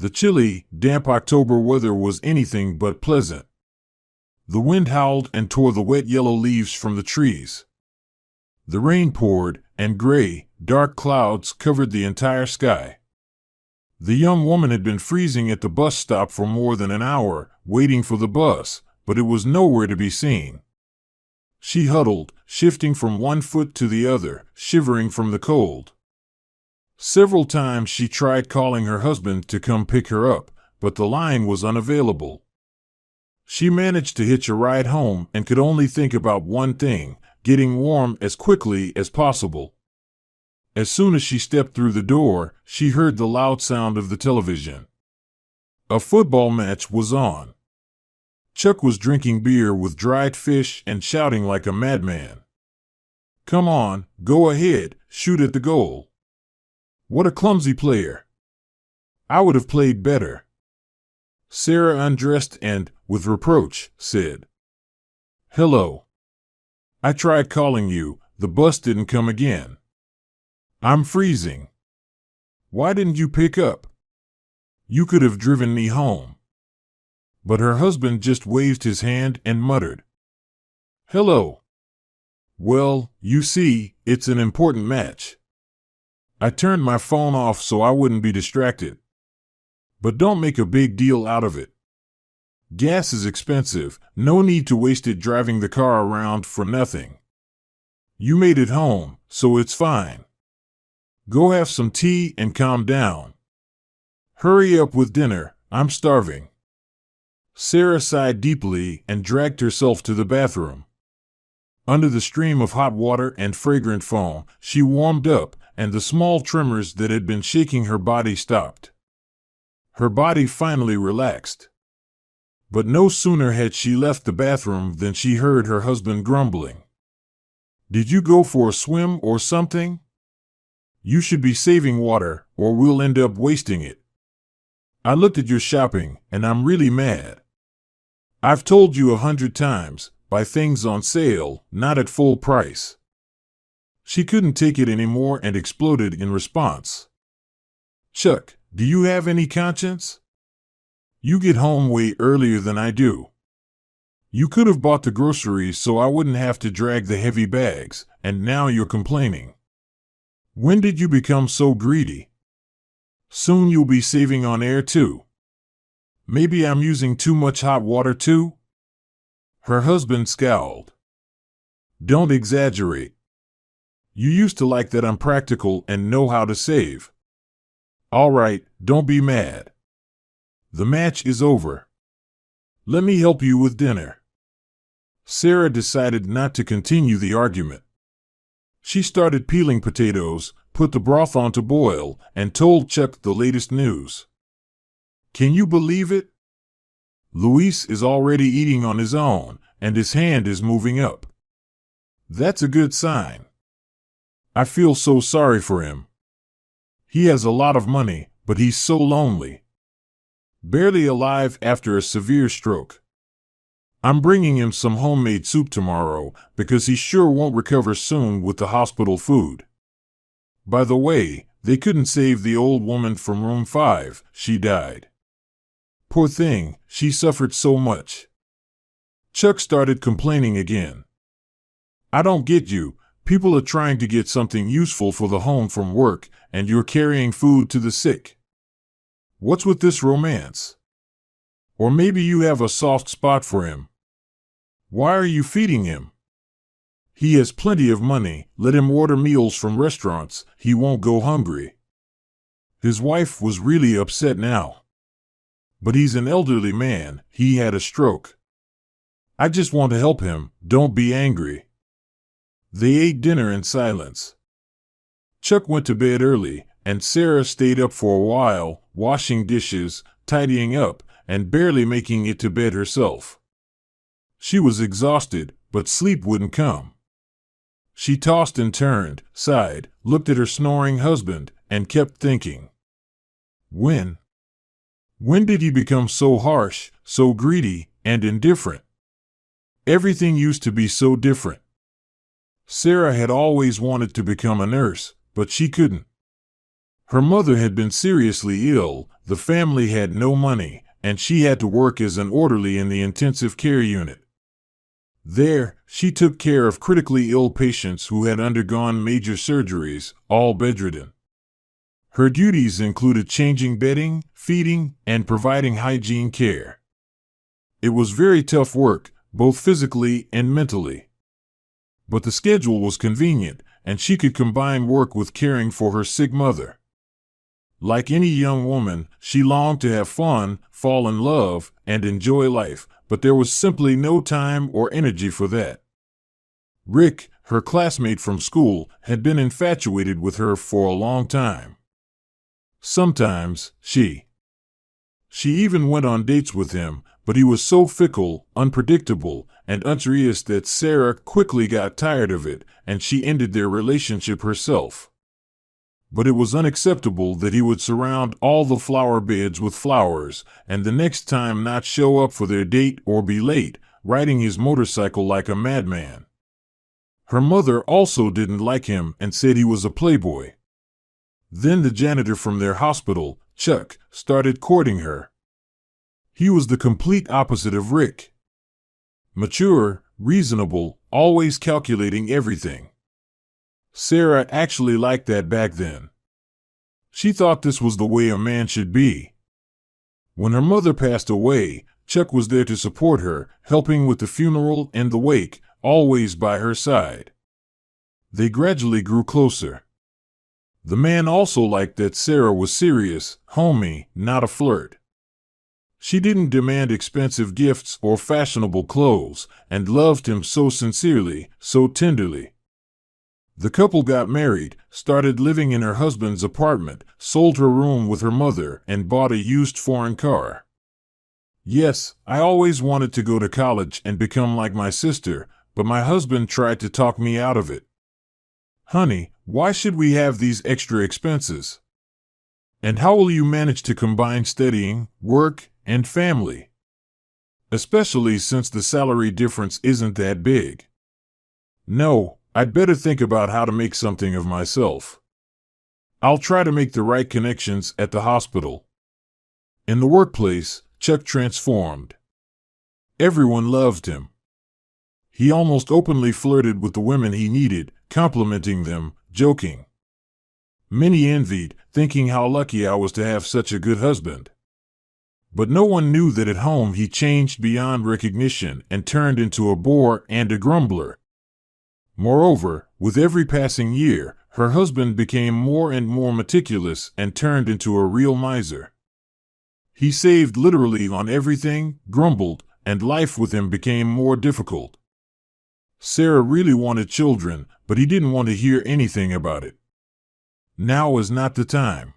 The chilly, damp October weather was anything but pleasant. The wind howled and tore the wet yellow leaves from the trees. The rain poured, and gray, dark clouds covered the entire sky. The young woman had been freezing at the bus stop for more than an hour, waiting for the bus, but it was nowhere to be seen. She huddled, shifting from one foot to the other, shivering from the cold. Several times she tried calling her husband to come pick her up, but the line was unavailable. She managed to hitch a ride home and could only think about one thing: getting warm as quickly as possible. As soon as she stepped through the door, she heard the loud sound of the television. A football match was on. Chuck was drinking beer with dried fish and shouting like a madman. "Come on, go ahead, shoot at the goal." "What a clumsy player. I would have played better." Sarah undressed and, with reproach, said, "Hello. I tried calling you, the bus didn't come again. I'm freezing. Why didn't you pick up? You could have driven me home." But her husband just waved his hand and muttered, "Hello. Well, you see, it's an important match. I turned my phone off so I wouldn't be distracted. But don't make a big deal out of it. Gas is expensive, no need to waste it driving the car around for nothing. You made it home, so it's fine. Go have some tea and calm down. Hurry up with dinner, I'm starving." Sarah sighed deeply and dragged herself to the bathroom. Under the stream of hot water and fragrant foam, she warmed up, and the small tremors that had been shaking her body stopped. Her body finally relaxed. But no sooner had she left the bathroom than she heard her husband grumbling. "Did you go for a swim or something? You should be saving water, or we'll end up wasting it. I looked at your shopping, and I'm really mad. I've told you 100 times, buy things on sale, not at full price." She couldn't take it anymore and exploded in response. "Chuck, do you have any conscience? You get home way earlier than I do. You could have bought the groceries so I wouldn't have to drag the heavy bags, and now you're complaining. When did you become so greedy? Soon you'll be saving on air too. Maybe I'm using too much hot water too?" Her husband scowled. "Don't exaggerate. You used to like that I'm practical and know how to save. All right, don't be mad. The match is over. Let me help you with dinner." Sarah decided not to continue the argument. She started peeling potatoes, put the broth on to boil, and told Chuck the latest news. "Can you believe it? Luis is already eating on his own, and his hand is moving up. That's a good sign. I feel so sorry for him. He has a lot of money, but he's so lonely. Barely alive after a severe stroke. I'm bringing him some homemade soup tomorrow because he sure won't recover soon with the hospital food. By the way, they couldn't save the old woman from room 5, she died. Poor thing, she suffered so much." Chuck started complaining again. "I don't get you. People are trying to get something useful for the home from work, and you're carrying food to the sick. What's with this romance? Or maybe you have a soft spot for him. Why are you feeding him? He has plenty of money, let him order meals from restaurants, he won't go hungry." His wife was really upset now. "But he's an elderly man, he had a stroke. I just want to help him, don't be angry." They ate dinner in silence. Chuck went to bed early, and Sarah stayed up for a while, washing dishes, tidying up, and barely making it to bed herself. She was exhausted, but sleep wouldn't come. She tossed and turned, sighed, looked at her snoring husband, and kept thinking. When did he become so harsh, so greedy, and indifferent? Everything used to be so different. Sarah had always wanted to become a nurse, but she couldn't. Her mother had been seriously ill, the family had no money, and she had to work as an orderly in the intensive care unit. There, she took care of critically ill patients who had undergone major surgeries, all bedridden. Her duties included changing bedding, feeding, and providing hygiene care. It was very tough work, both physically and mentally. But the schedule was convenient, and she could combine work with caring for her sick mother. Like any young woman, she longed to have fun, fall in love, and enjoy life, but there was simply no time or energy for that. Rick, her classmate from school, had been infatuated with her for a long time. Sometimes, she even went on dates with him, but he was so fickle, unpredictable, and unserious that Sarah quickly got tired of it, and she ended their relationship herself. But it was unacceptable that he would surround all the flower beds with flowers, and the next time not show up for their date or be late, riding his motorcycle like a madman. Her mother also didn't like him and said he was a playboy. Then the janitor from their hospital, Chuck, started courting her. He was the complete opposite of Rick. Mature, reasonable, always calculating everything. Sarah actually liked that back then. She thought this was the way a man should be. When her mother passed away, Chuck was there to support her, helping with the funeral and the wake, always by her side. They gradually grew closer. The man also liked that Sarah was serious, homey, not a flirt. She didn't demand expensive gifts or fashionable clothes, and loved him so sincerely, so tenderly. The couple got married, started living in her husband's apartment, sold her room with her mother, and bought a used foreign car. Yes, I always wanted to go to college and become like my sister, but my husband tried to talk me out of it. Honey, why should we have these extra expenses? And how will you manage to combine studying, work, and family? Especially since the salary difference isn't that big. No, I'd better think about how to make something of myself. I'll try to make the right connections at the hospital. In the workplace, Chuck transformed. Everyone loved him. He almost openly flirted with the women he needed, complimenting them, joking. Many envied, thinking how lucky I was to have such a good husband. But no one knew that at home he changed beyond recognition and turned into a bore and a grumbler. Moreover, with every passing year, her husband became more and more meticulous and turned into a real miser. He saved literally on everything, grumbled, and life with him became more difficult. Sarah really wanted children, but he didn't want to hear anything about it. Now is not the time.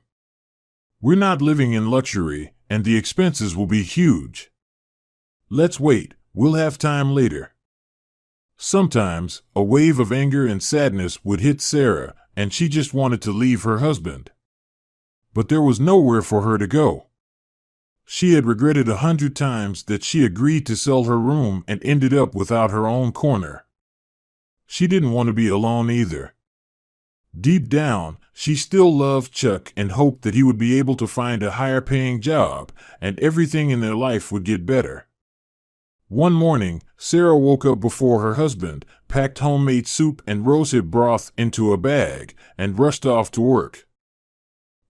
We're not living in luxury, and the expenses will be huge. Let's wait, we'll have time later. Sometimes, a wave of anger and sadness would hit Sarah, and she just wanted to leave her husband. But there was nowhere for her to go. She had regretted 100 times that she agreed to sell her room and ended up without her own corner. She didn't want to be alone either. Deep down, she still loved Chuck and hoped that he would be able to find a higher-paying job, and everything in their life would get better. One morning, Sarah woke up before her husband, packed homemade soup and rosehip broth into a bag, and rushed off to work.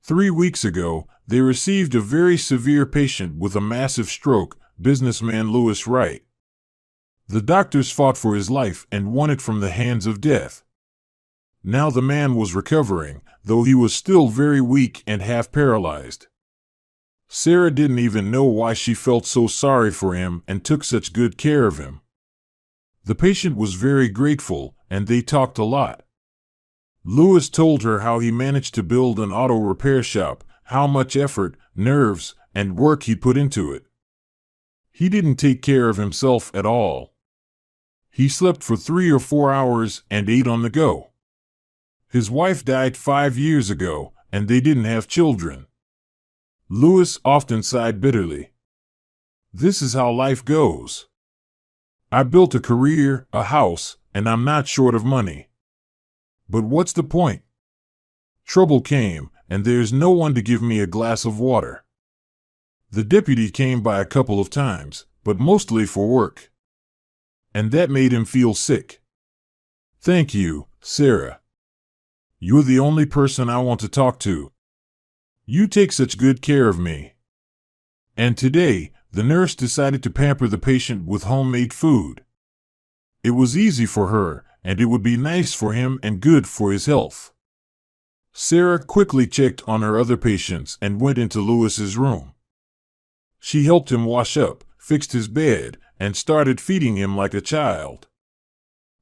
3 weeks ago, they received a very severe patient with a massive stroke, businessman Lewis Wright. The doctors fought for his life and won it from the hands of death. Now the man was recovering, though he was still very weak and half paralyzed. Sarah didn't even know why she felt so sorry for him and took such good care of him. The patient was very grateful, and they talked a lot. Lewis told her how he managed to build an auto repair shop, how much effort, nerves, and work he put into it. He didn't take care of himself at all. He slept for 3 or 4 hours and ate on the go. His wife died 5 years ago, and they didn't have children. Lewis often sighed bitterly. This is how life goes. I built a career, a house, and I'm not short of money. But what's the point? Trouble came, and there's no one to give me a glass of water. The deputy came by a couple of times, but mostly for work. And that made him feel sick. Thank you, Sarah. You're the only person I want to talk to. You take such good care of me. And today, the nurse decided to pamper the patient with homemade food. It was easy for her, and it would be nice for him and good for his health. Sarah quickly checked on her other patients and went into Lewis's room. She helped him wash up, fixed his bed, and started feeding him like a child.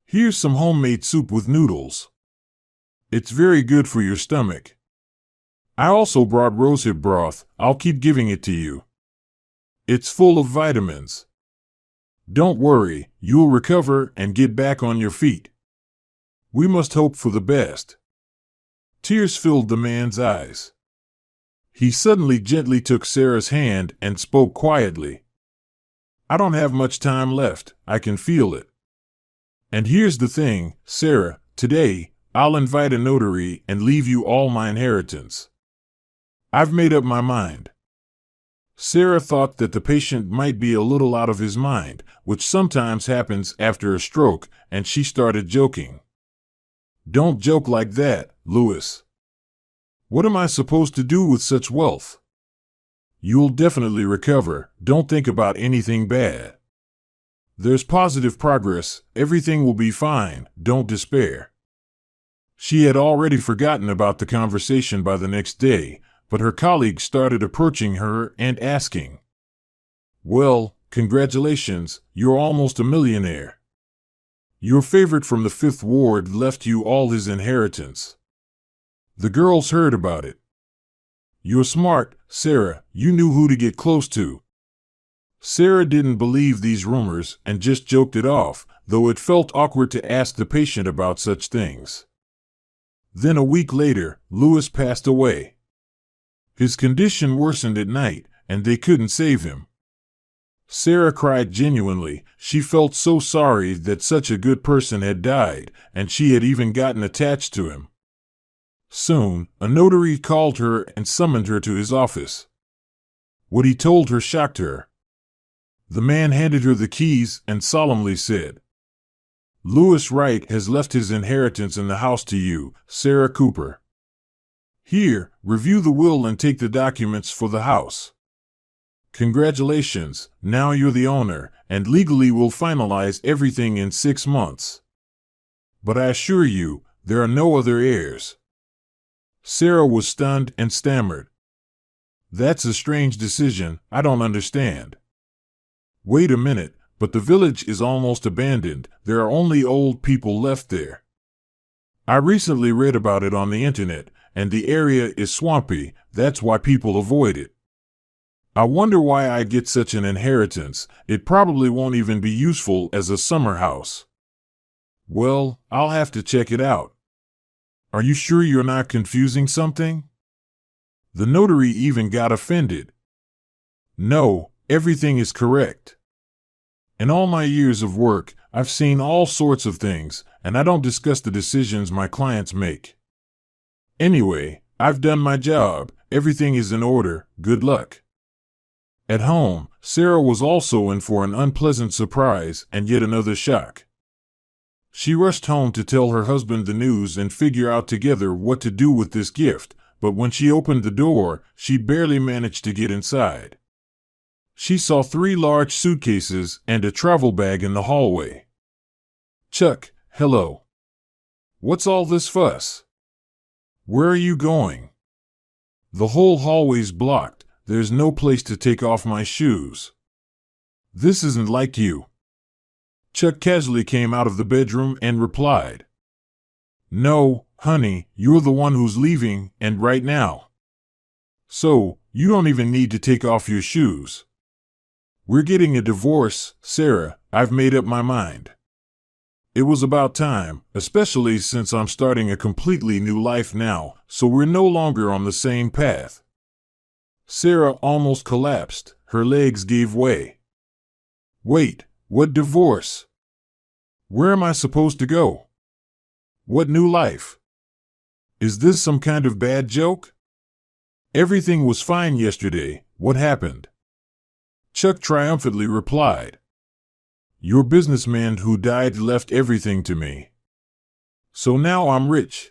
Here's some homemade soup with noodles. It's very good for your stomach. I also brought rosehip broth. I'll keep giving it to you. It's full of vitamins. Don't worry, you'll recover and get back on your feet. We must hope for the best. Tears filled the man's eyes. He suddenly gently took Sarah's hand and spoke quietly. I don't have much time left, I can feel it. And here's the thing, Sarah, today, I'll invite a notary and leave you all my inheritance. I've made up my mind. Sarah thought that the patient might be a little out of his mind, which sometimes happens after a stroke, and she started joking. Don't joke like that, Lewis. What am I supposed to do with such wealth? You'll definitely recover, don't think about anything bad. There's positive progress, everything will be fine, don't despair. She had already forgotten about the conversation by the next day, but her colleagues started approaching her and asking, Well, congratulations, you're almost a millionaire. Your favorite from the Fifth Ward left you all his inheritance. The girls heard about it. You're smart, Sarah, you knew who to get close to. Sarah didn't believe these rumors and just joked it off, though it felt awkward to ask the patient about such things. Then a week later, Lewis passed away. His condition worsened at night, and they couldn't save him. Sarah cried genuinely. She felt so sorry that such a good person had died, and she had even gotten attached to him. Soon, a notary called her and summoned her to his office. What he told her shocked her. The man handed her the keys and solemnly said, Lewis Wright has left his inheritance in the house to you, Sarah Cooper. Here, review the will and take the documents for the house. Congratulations, now you're the owner, and legally we'll finalize everything in 6 months. But I assure you, there are no other heirs. Sarah was stunned and stammered. That's a strange decision, I don't understand. Wait a minute, but the village is almost abandoned, there are only old people left there. I recently read about it on the internet, and the area is swampy, that's why people avoid it. I wonder why I get such an inheritance, it probably won't even be useful as a summer house. Well, I'll have to check it out. Are you sure you're not confusing something? The notary even got offended. No, everything is correct. In all my years of work, I've seen all sorts of things, and I don't discuss the decisions my clients make. Anyway, I've done my job, everything is in order, good luck. At home, Sarah was also in for an unpleasant surprise and yet another shock. She rushed home to tell her husband the news and figure out together what to do with this gift, but when she opened the door, she barely managed to get inside. She saw 3 large suitcases and a travel bag in the hallway. Chuck, hello. What's all this fuss? Where are you going? The whole hallway's blocked. There's no place to take off my shoes. This isn't like you. Chuck casually came out of the bedroom and replied, No, honey, you're the one who's leaving, and right now. So, you don't even need to take off your shoes. We're getting a divorce, Sarah, I've made up my mind. It was about time, especially since I'm starting a completely new life now, so we're no longer on the same path. Sarah almost collapsed, her legs gave way. Wait, what divorce? Where am I supposed to go? What new life? Is this some kind of bad joke? Everything was fine yesterday. What happened? Chuck triumphantly replied. Your businessman who died left everything to me. So now I'm rich.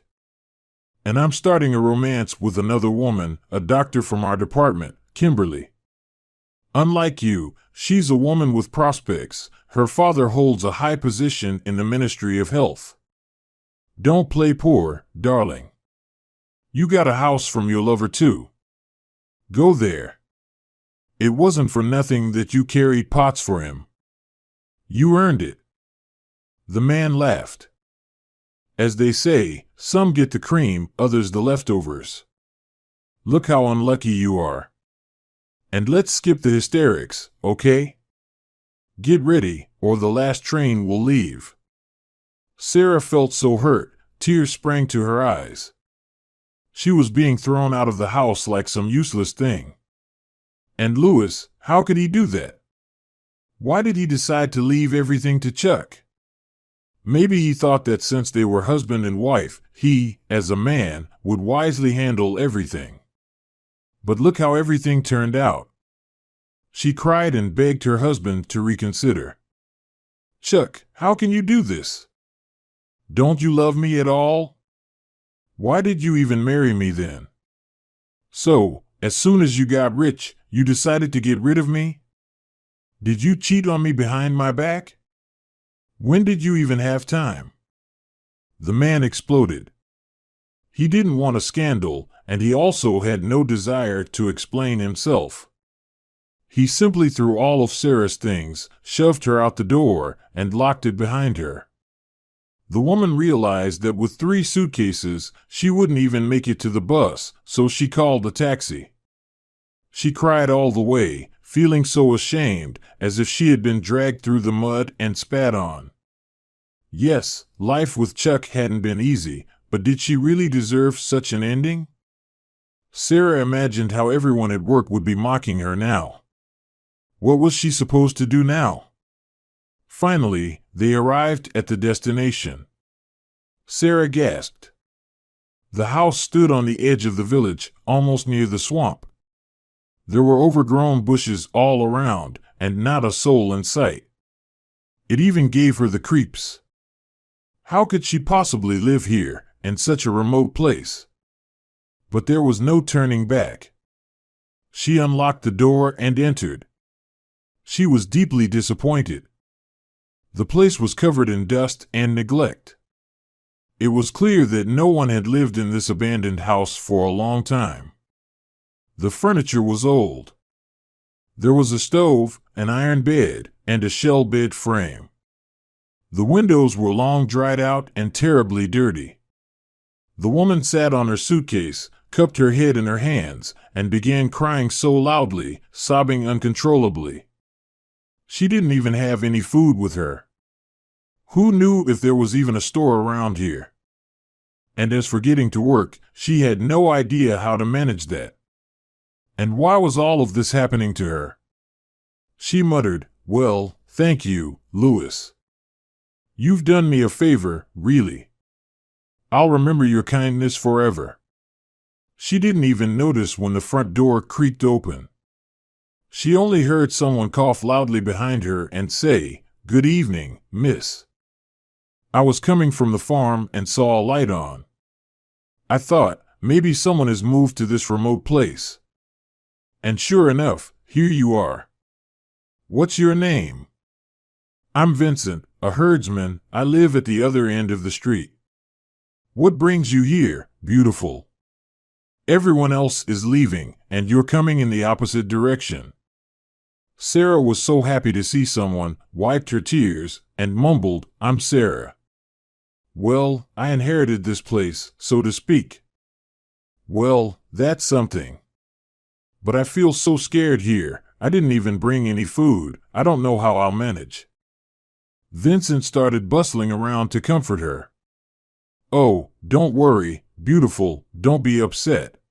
And I'm starting a romance with another woman, a doctor from our department, Kimberly. Unlike you, she's a woman with prospects. Her father holds a high position in the Ministry of Health. Don't play poor, darling. You got a house from your lover too. Go there. It wasn't for nothing that you carried pots for him. You earned it. The man laughed. As they say, some get the cream, others the leftovers. Look how unlucky you are. And let's skip the hysterics, okay? Get ready, or the last train will leave. Sarah felt so hurt, tears sprang to her eyes. She was being thrown out of the house like some useless thing. And Louis, how could he do that? Why did he decide to leave everything to Chuck? Maybe he thought that since they were husband and wife, he, as a man, would wisely handle everything. But look how everything turned out. She cried and begged her husband to reconsider. Chuck, how can you do this? Don't you love me at all? Why did you even marry me then? So, as soon as you got rich, you decided to get rid of me? Did you cheat on me behind my back? When did you even have time? The man exploded. He didn't want a scandal, and he also had no desire to explain himself. He simply threw all of Sarah's things, shoved her out the door, and locked it behind her. The woman realized that with 3 suitcases, she wouldn't even make it to the bus, so she called a taxi. She cried all the way, feeling so ashamed, as if she had been dragged through the mud and spat on. Yes, life with Chuck hadn't been easy, but did she really deserve such an ending? Sarah imagined how everyone at work would be mocking her now. What was she supposed to do now? Finally, they arrived at the destination. Sarah gasped. The house stood on the edge of the village, almost near the swamp. There were overgrown bushes all around, and not a soul in sight. It even gave her the creeps. How could she possibly live here, in such a remote place? But there was no turning back. She unlocked the door and entered. She was deeply disappointed. The place was covered in dust and neglect. It was clear that no one had lived in this abandoned house for a long time. The furniture was old. There was a stove, an iron bed, and a shell bed frame. The windows were long dried out and terribly dirty. The woman sat on her suitcase, cupped her head in her hands, and began crying so loudly, sobbing uncontrollably. She didn't even have any food with her. Who knew if there was even a store around here? And as for getting to work, she had no idea how to manage that. And why was all of this happening to her? She muttered, "Well, thank you, Louis. You've done me a favor, really. I'll remember your kindness forever." She didn't even notice when the front door creaked open. She only heard someone cough loudly behind her and say, "Good evening, miss. I was coming from the farm and saw a light on. I thought, maybe someone has moved to this remote place. And sure enough, here you are. What's your name?" "I'm Vincent, a herdsman. I live at the other end of the street." "What brings you here, beautiful? Everyone else is leaving, and you're coming in the opposite direction." Sarah was so happy to see someone, wiped her tears, and mumbled, "I'm Sarah. Well, I inherited this place, so to speak." "Well, that's something. But I feel so scared here. I didn't even bring any food. I don't know how I'll manage." Vincent started bustling around to comfort her. "Oh, don't worry, beautiful, don't be upset.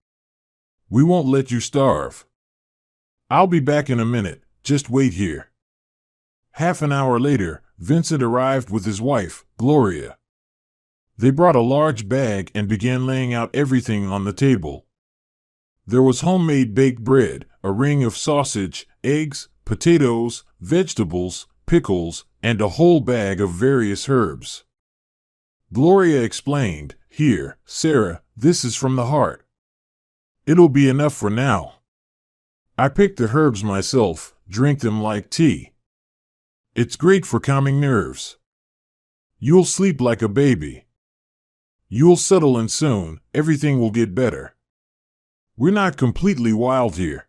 We won't let you starve. I'll be back in a minute, just wait here." Half an hour later, Vincent arrived with his wife, Gloria. They brought a large bag and began laying out everything on the table. There was homemade baked bread, a ring of sausage, eggs, potatoes, vegetables, pickles, and a whole bag of various herbs. Gloria explained, "Here, Sarah, this is from the heart. It'll be enough for now. I picked the herbs myself, drink them like tea. It's great for calming nerves. You'll sleep like a baby. You'll settle in soon, everything will get better. We're not completely wild here.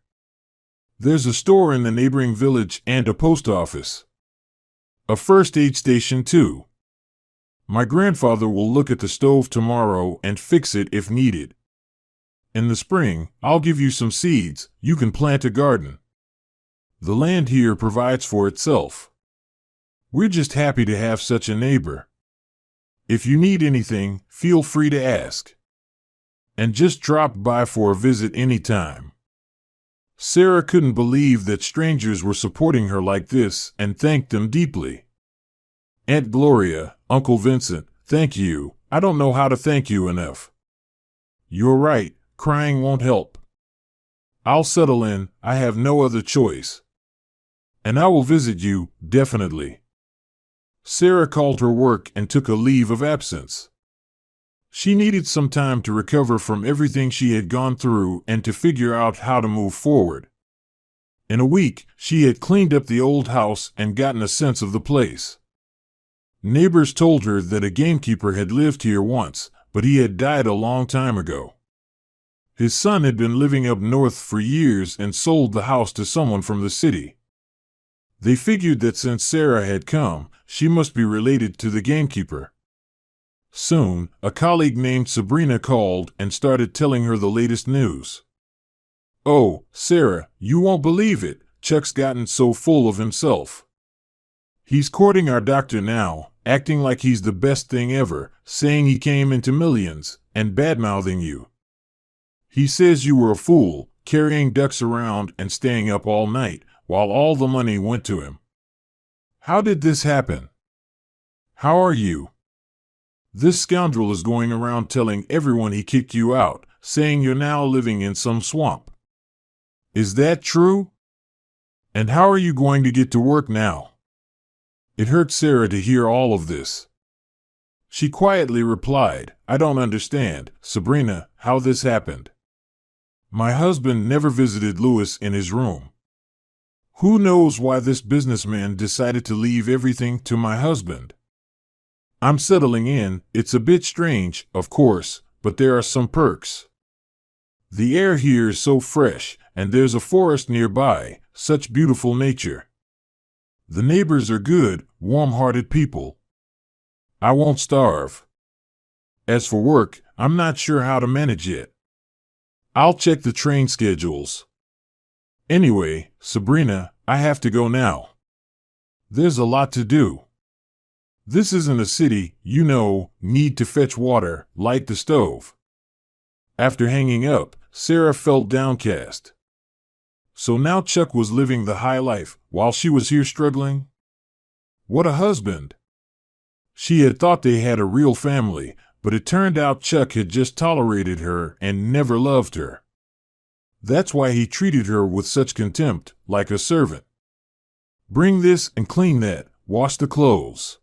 There's a store in the neighboring village and a post office. A first aid station too. My grandfather will look at the stove tomorrow and fix it if needed. In the spring, I'll give you some seeds, you can plant a garden. The land here provides for itself. We're just happy to have such a neighbor. If you need anything, feel free to ask. And just drop by for a visit anytime." Sarah couldn't believe that strangers were supporting her like this and thanked them deeply. "Aunt Gloria, Uncle Vincent, thank you. I don't know how to thank you enough. You're right, crying won't help. I'll settle in, I have no other choice. And I will visit you, definitely." Sarah called her work and took a leave of absence. She needed some time to recover from everything she had gone through and to figure out how to move forward. In a week, she had cleaned up the old house and gotten a sense of the place. Neighbors told her that a gamekeeper had lived here once, but he had died a long time ago. His son had been living up north for years and sold the house to someone from the city. They figured that since Sarah had come, she must be related to the gamekeeper. Soon, a colleague named Sabrina called and started telling her the latest news. "Oh, Sarah, you won't believe it. Chuck's gotten so full of himself. He's courting our doctor now, acting like he's the best thing ever, saying he came into millions, and bad-mouthing you. He says you were a fool, carrying ducks around and staying up all night, while all the money went to him. How did this happen? How are you? This scoundrel is going around telling everyone he kicked you out, saying you're now living in some swamp. Is that true? And how are you going to get to work now?" It hurt Sarah to hear all of this. She quietly replied, "I don't understand, Sabrina, how this happened. My husband never visited Louis in his room. Who knows why this businessman decided to leave everything to my husband? I'm settling in, it's a bit strange, of course, but there are some perks. The air here is so fresh, and there's a forest nearby, such beautiful nature. The neighbors are good, warm-hearted people. I won't starve. As for work, I'm not sure how to manage yet. I'll check the train schedules. Anyway, Sabrina, I have to go now. There's a lot to do. This isn't a city, you know, need to fetch water, light the stove." After hanging up, Sarah felt downcast. So now Chuck was living the high life, while she was here struggling? What a husband! She had thought they had a real family, but it turned out Chuck had just tolerated her and never loved her. That's why he treated her with such contempt, like a servant. Bring this and clean that, wash the clothes.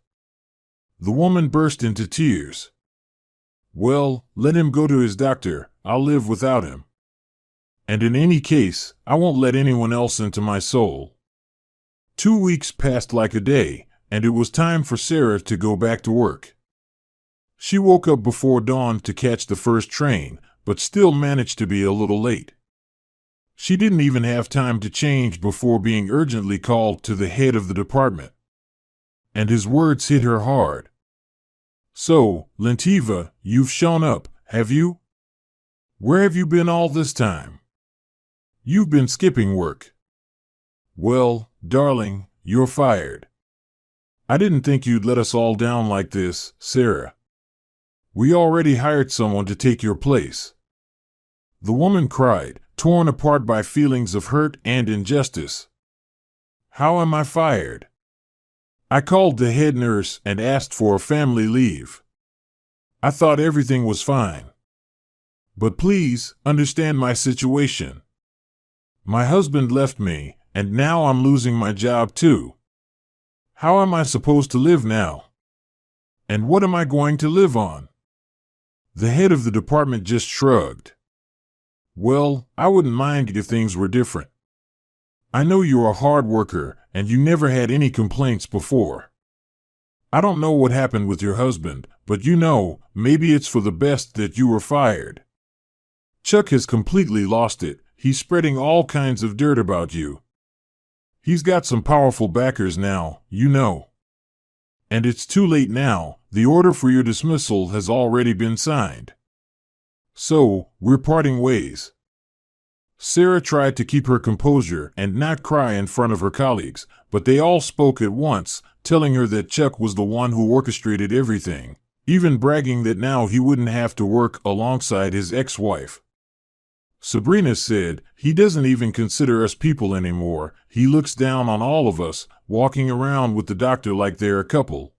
The woman burst into tears. Well, let him go to his doctor, I'll live without him. And in any case, I won't let anyone else into my soul. 2 weeks passed like a day, and it was time for Sarah to go back to work. She woke up before dawn to catch the first train, but still managed to be a little late. She didn't even have time to change before being urgently called to the head of the department. And his words hit her hard. So, Lentiva, you've shown up, have you? Where have you been all this time? You've been skipping work. Well, darling, you're fired. I didn't think you'd let us all down like this, Sarah. We already hired someone to take your place. The woman cried, torn apart by feelings of hurt and injustice. How am I fired? I called the head nurse and asked for a family leave. I thought everything was fine. But please understand my situation. My husband left me, and now I'm losing my job too. How am I supposed to live now? And what am I going to live on?" The head of the department just shrugged. "Well, I wouldn't mind if things were different. I know you're a hard worker, and you never had any complaints before. I don't know what happened with your husband, but maybe it's for the best that you were fired. Chuck has completely lost it. He's spreading all kinds of dirt about you. He's got some powerful backers now, And it's too late now. The order for your dismissal has already been signed. So, we're parting ways." Sarah tried to keep her composure and not cry in front of her colleagues, but they all spoke at once, telling her that Chuck was the one who orchestrated everything, even bragging that now he wouldn't have to work alongside his ex-wife. Sabrina said, "He doesn't even consider us people anymore. He looks down on all of us, walking around with the doctor like they're a couple.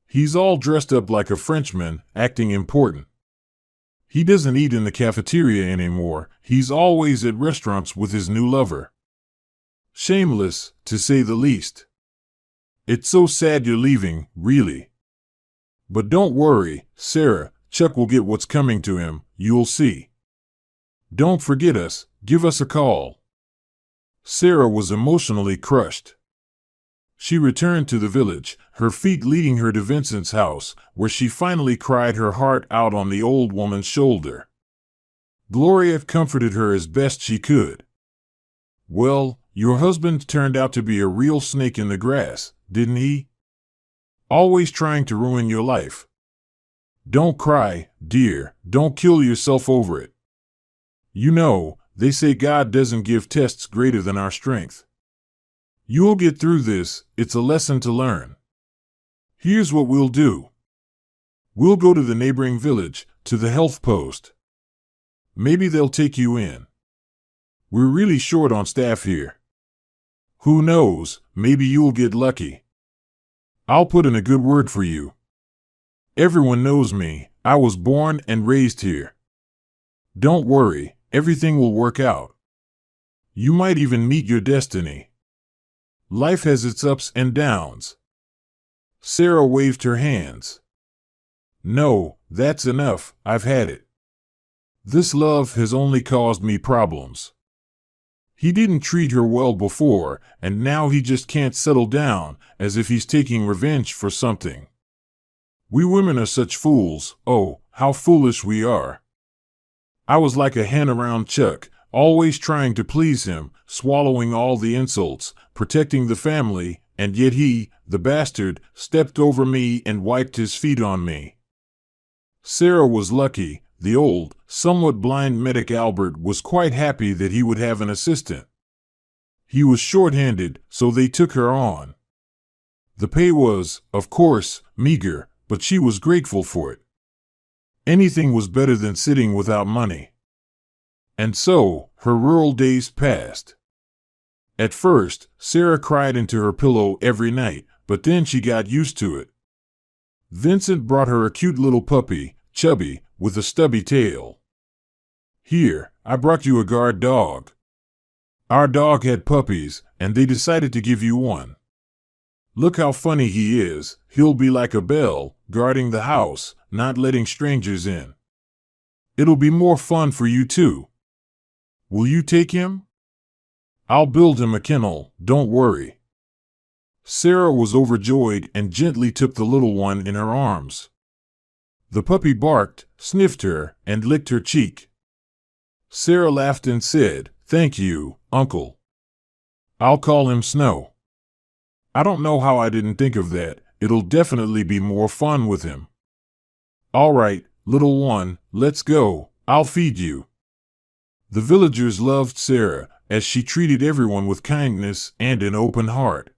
He's all dressed up like a Frenchman, acting important. He doesn't eat in the cafeteria anymore. He's always at restaurants with his new lover. Shameless, to say the least. It's so sad you're leaving, really. But don't worry, Sarah, Chuck will get what's coming to him, you'll see. Don't forget us, give us a call." Sarah was emotionally crushed. She returned to the village, her feet leading her to Vincent's house, where she finally cried her heart out on the old woman's shoulder. Gloria comforted her as best she could. "Well, your husband turned out to be a real snake in the grass, didn't he? Always trying to ruin your life. Don't cry, dear, don't kill yourself over it. They say God doesn't give tests greater than our strength. You'll get through this, it's a lesson to learn. Here's what we'll do. We'll go to the neighboring village, to the health post. Maybe they'll take you in. We're really short on staff here. Who knows, maybe you'll get lucky. I'll put in a good word for you. Everyone knows me, I was born and raised here. Don't worry. Everything will work out. You might even meet your destiny. Life has its ups and downs." Sarah waved her hands. "No, that's enough, I've had it. This love has only caused me problems. He didn't treat her well before, and now he just can't settle down, as if he's taking revenge for something. We women are such fools, oh, how foolish we are. I was like a hen around Chuck, always trying to please him, swallowing all the insults, protecting the family, and yet he, the bastard, stepped over me and wiped his feet on me." Sarah was lucky. The old, somewhat blind medic Albert was quite happy that he would have an assistant. He was short-handed, so they took her on. The pay was, of course, meager, but she was grateful for it. Anything was better than sitting without money. And so, her rural days passed. At first, Sarah cried into her pillow every night, but then she got used to it. Vincent brought her a cute little puppy, Chubby, with a stubby tail. "Here, I brought you a guard dog. Our dog had puppies, and they decided to give you one. Look how funny he is. He'll be like a bell, guarding the house, not letting strangers in. It'll be more fun for you too. Will you take him? I'll build him a kennel, don't worry." Sarah was overjoyed and gently took the little one in her arms. The puppy barked, sniffed her, and licked her cheek. Sarah laughed and said, "Thank you, Uncle. I'll call him Snow. I don't know how I didn't think of that. It'll definitely be more fun with him. All right, little one, let's go. I'll feed you." The villagers loved Sarah, as she treated everyone with kindness and an open heart.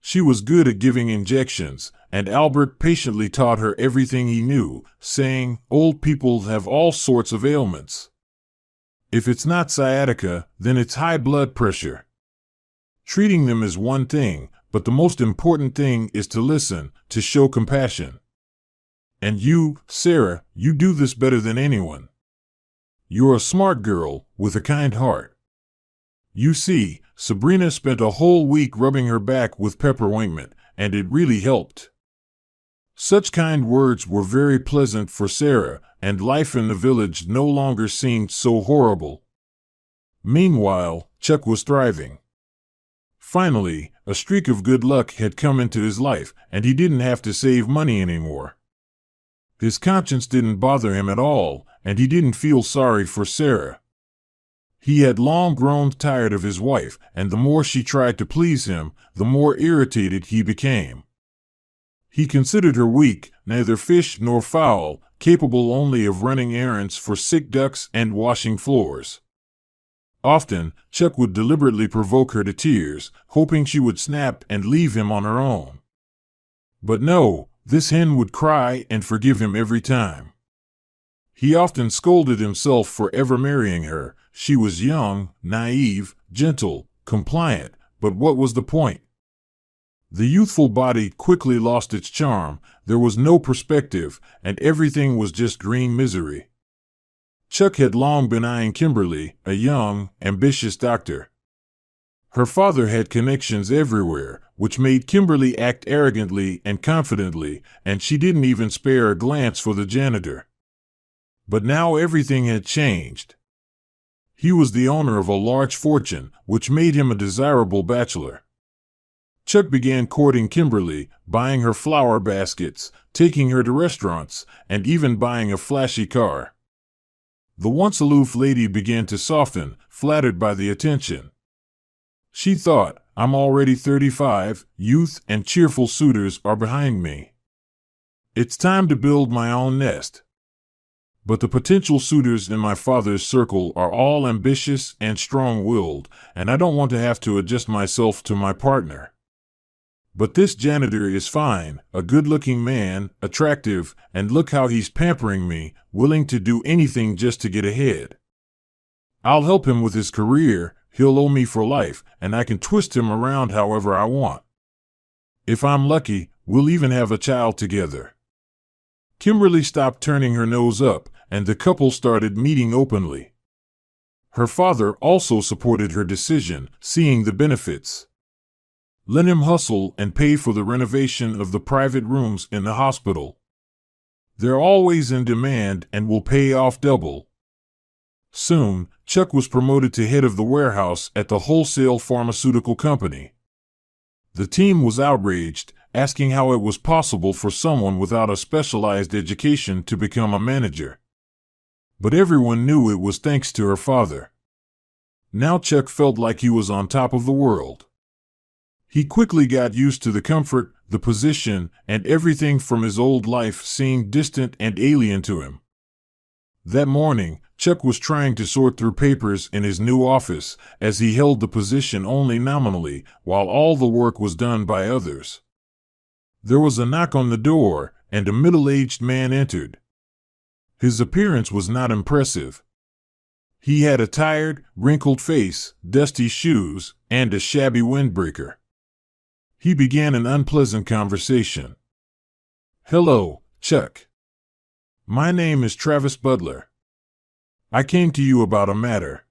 She was good at giving injections, and Albert patiently taught her everything he knew, saying, "Old people have all sorts of ailments. If it's not sciatica, then it's high blood pressure. Treating them is one thing, but the most important thing is to listen, to show compassion. And you, Sarah, you do this better than anyone. You're a smart girl with a kind heart. You see, Sabrina spent a whole week rubbing her back with pepper ointment, and it really helped. Such kind words were very pleasant for Sarah, and life in the village no longer seemed so horrible. Meanwhile, Chuck was thriving. Finally, a streak of good luck had come into his life, and he didn't have to save money anymore. His conscience didn't bother him at all, and he didn't feel sorry for Sarah. He had long grown tired of his wife, and the more she tried to please him, the more irritated he became. He considered her weak, neither fish nor fowl, capable only of running errands for sick ducks and washing floors. Often, Chuck would deliberately provoke her to tears, hoping she would snap and leave him on her own. But no, this hen would cry and forgive him every time. He often scolded himself for ever marrying her. She was young, naive, gentle, compliant, but what was the point? The youthful body quickly lost its charm, there was no perspective, and everything was just green misery. Chuck had long been eyeing Kimberly, a young, ambitious doctor. Her father had connections everywhere, which made Kimberly act arrogantly and confidently, and she didn't even spare a glance for the janitor. But now everything had changed. He was the owner of a large fortune, which made him a desirable bachelor. Chuck began courting Kimberly, buying her flower baskets, taking her to restaurants, and even buying a flashy car. The once aloof lady began to soften, flattered by the attention. She thought, I'm already 35, youth and cheerful suitors are behind me. It's time to build my own nest. But the potential suitors in my father's circle are all ambitious and strong-willed, and I don't want to have to adjust myself to my partner. But this janitor is fine, a good-looking man, attractive, and look how he's pampering me, willing to do anything just to get ahead. I'll help him with his career, he'll owe me for life, and I can twist him around however I want. If I'm lucky, we'll even have a child together. Kimberly stopped turning her nose up, and the couple started meeting openly. Her father also supported her decision, seeing the benefits. Let him hustle and pay for the renovation of the private rooms in the hospital. They're always in demand and will pay off double. Soon, Chuck was promoted to head of the warehouse at the wholesale pharmaceutical company. The team was outraged, asking how it was possible for someone without a specialized education to become a manager. But everyone knew it was thanks to her father. Now Chuck felt like he was on top of the world. He quickly got used to the comfort, the position, and everything from his old life seemed distant and alien to him. That morning, Chuck was trying to sort through papers in his new office, as he held the position only nominally, while all the work was done by others. There was a knock on the door, and a middle-aged man entered. His appearance was not impressive. He had a tired, wrinkled face, dusty shoes, and a shabby windbreaker. He began an unpleasant conversation. Hello, Chuck. My name is Travis Butler. I came to you about a matter.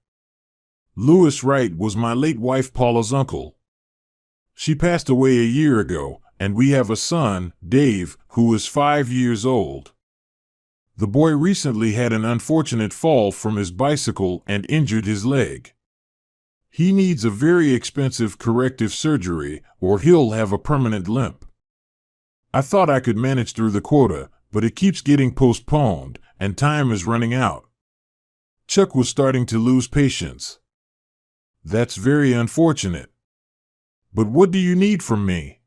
Lewis Wright was my late wife Paula's uncle. She passed away a year ago, and we have a son, Dave, who is 5 years old. The boy recently had an unfortunate fall from his bicycle and injured his leg. He needs a very expensive corrective surgery, or he'll have a permanent limp. I thought I could manage through the quota, but it keeps getting postponed, and time is running out. Chuck was starting to lose patience. That's very unfortunate. But what do you need from me?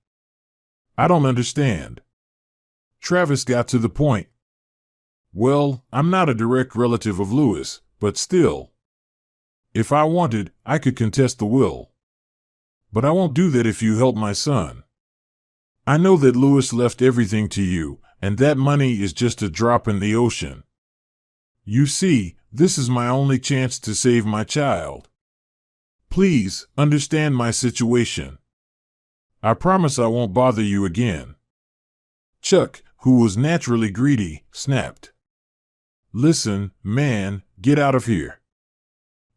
I don't understand. Travis got to the point. Well, I'm not a direct relative of Lewis, but still. If I wanted, I could contest the will. But I won't do that if you help my son. I know that Lewis left everything to you, and that money is just a drop in the ocean. You see, this is my only chance to save my child. Please, understand my situation. I promise I won't bother you again. Chuck, who was naturally greedy, snapped. Listen, man, Get out of here.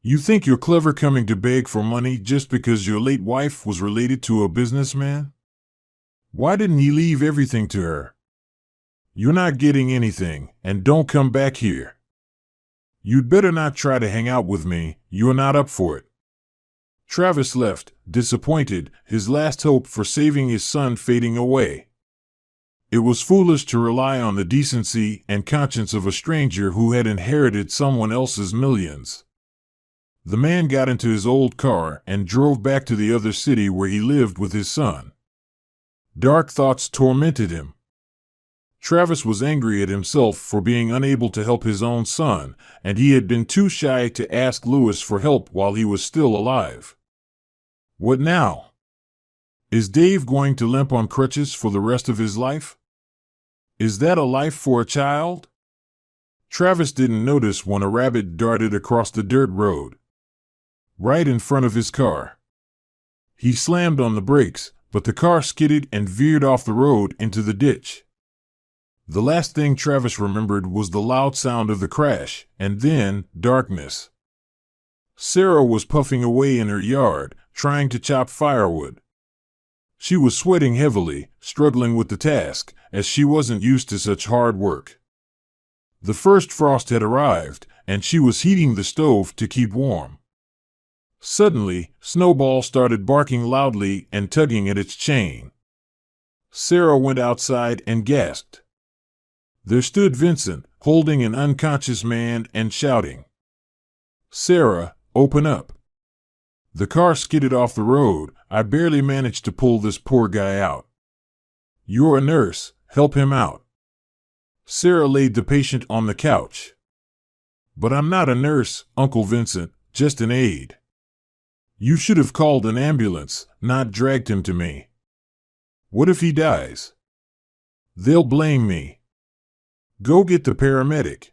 You think you're clever coming to beg for money just because your late wife was related to a businessman? Why didn't he leave everything to her? You're not getting anything, and don't come back here. You'd better not try to hang out with me, you're not up for it. Travis left, disappointed, his last hope for saving his son fading away. It was foolish to rely on the decency and conscience of a stranger who had inherited someone else's millions. The man got into his old car and drove back to the other city where he lived with his son. Dark thoughts tormented him. Travis was angry at himself for being unable to help his own son, and he had been too shy to ask Louis for help while he was still alive. What now? Is Dave going to limp on crutches for the rest of his life? Is that a life for a child? Travis didn't notice when a rabbit darted across the dirt road, right in front of his car. He slammed on the brakes, but the car skidded and veered off the road into the ditch. The last thing Travis remembered was the loud sound of the crash, and then darkness. Sarah was puffing away in her yard, trying to chop firewood. She was sweating heavily, struggling with the task, as she wasn't used to such hard work. The first frost had arrived, and she was heating the stove to keep warm. Suddenly, Snowball started barking loudly and tugging at its chain. Sarah went outside and gasped. There stood Vincent, holding an unconscious man and shouting, "Sarah, open up." The car skidded off the road. I barely managed to pull this poor guy out. You're a nurse, help him out. Sarah laid the patient on the couch. But I'm not a nurse, Uncle Vincent, just an aide. You should have called an ambulance, not dragged him to me. What if he dies? They'll blame me. Go get the paramedic.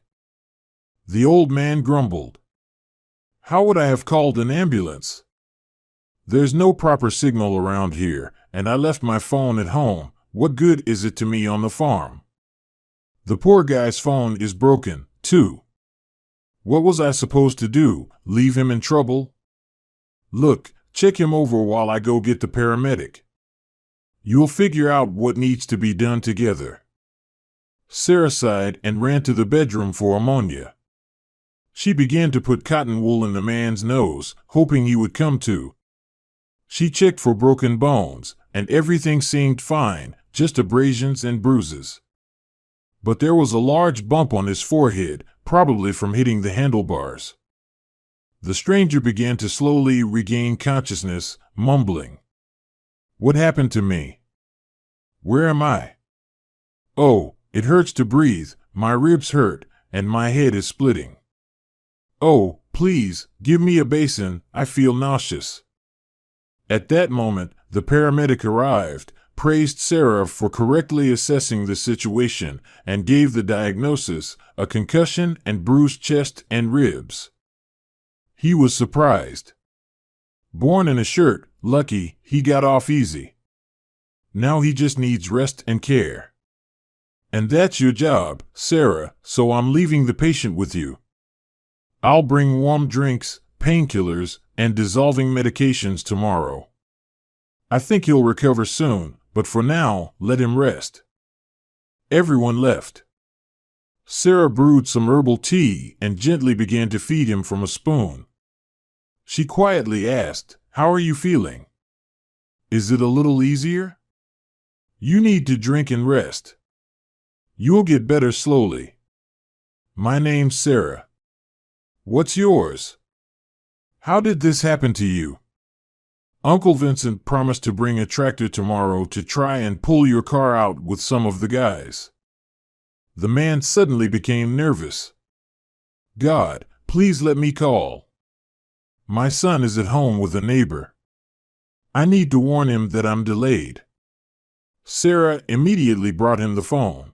The old man grumbled. How would I have called an ambulance? There's no proper signal around here, and I left my phone at home. What good is it to me on the farm? The poor guy's phone is broken, too. What was I supposed to do, leave him in trouble? Look, check him over while I go get the paramedic. You'll figure out what needs to be done together. Sarah sighed and ran to the bedroom for ammonia. She began to put cotton wool in the man's nose, hoping he would come to. She checked for broken bones, and everything seemed fine, just abrasions and bruises. But there was a large bump on his forehead, probably from hitting the handlebars. The stranger began to slowly regain consciousness, mumbling. What happened to me? Where am I? Oh, it hurts to breathe, my ribs hurt, and my head is splitting. Oh, please, give me a basin, I feel nauseous. At that moment, the paramedic arrived, praised Sarah for correctly assessing the situation, and gave the diagnosis, a concussion and bruised chest and ribs. He was surprised. Born in a shirt, lucky, he got off easy. Now he just needs rest and care. And that's your job, Sarah, so I'm leaving the patient with you. I'll bring warm drinks, painkillers, and dissolving medications tomorrow. I think he'll recover soon, but for now, let him rest. Everyone left. Sarah brewed some herbal tea and gently began to feed him from a spoon. She quietly asked, "How are you feeling? Is it a little easier? You need to drink and rest. You'll get better slowly. My name's Sarah. What's yours? How did this happen to you? Uncle Vincent promised to bring a tractor tomorrow to try and pull your car out with some of the guys." The man suddenly became nervous. God, please let me call. My son is at home with a neighbor. I need to warn him that I'm delayed. Sarah immediately brought him the phone.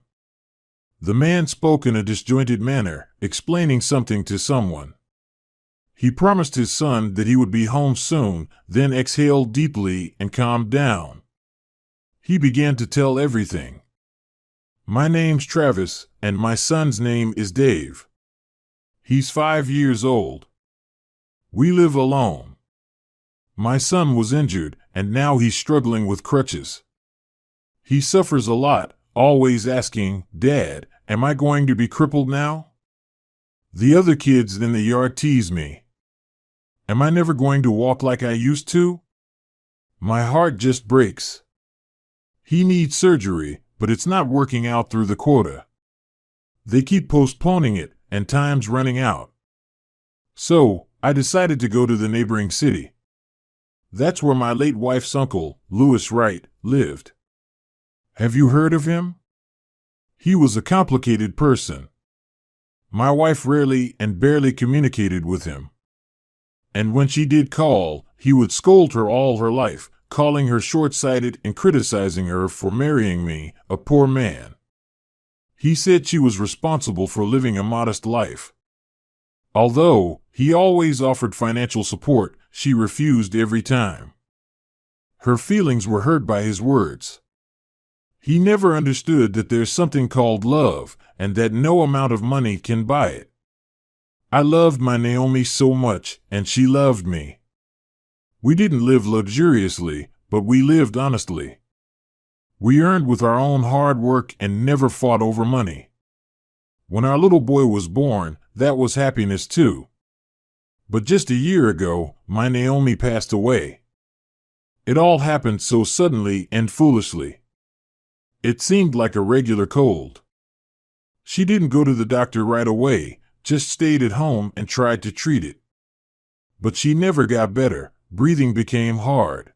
The man spoke in a disjointed manner, explaining something to someone. He promised his son that he would be home soon, then exhaled deeply and calmed down. He began to tell everything. My name's Travis, and my son's name is Dave. He's 5 years old. We live alone. My son was injured, and now he's struggling with crutches. He suffers a lot, always asking, "Dad, am I going to be crippled now?" The other kids in the yard tease me. Am I never going to walk like I used to? My heart just breaks. He needs surgery, but it's not working out through the quota. They keep postponing it, and time's running out. So, I decided to go to the neighboring city. That's where my late wife's uncle, Lewis Wright, lived. Have you heard of him? He was a complicated person. My wife rarely and barely communicated with him. And when she did call, he would scold her all her life, calling her short-sighted and criticizing her for marrying me, a poor man. He said she was responsible for living a modest life. Although he always offered financial support, she refused every time. Her feelings were hurt by his words. He never understood that there's something called love, and that no amount of money can buy it. I loved my Naomi so much, and she loved me. We didn't live luxuriously, but we lived honestly. We earned with our own hard work and never fought over money. When our little boy was born, that was happiness too. But just a year ago, my Naomi passed away. It all happened so suddenly and foolishly. It seemed like a regular cold. She didn't go to the doctor right away, just stayed at home and tried to treat it. But she never got better. Breathing became hard.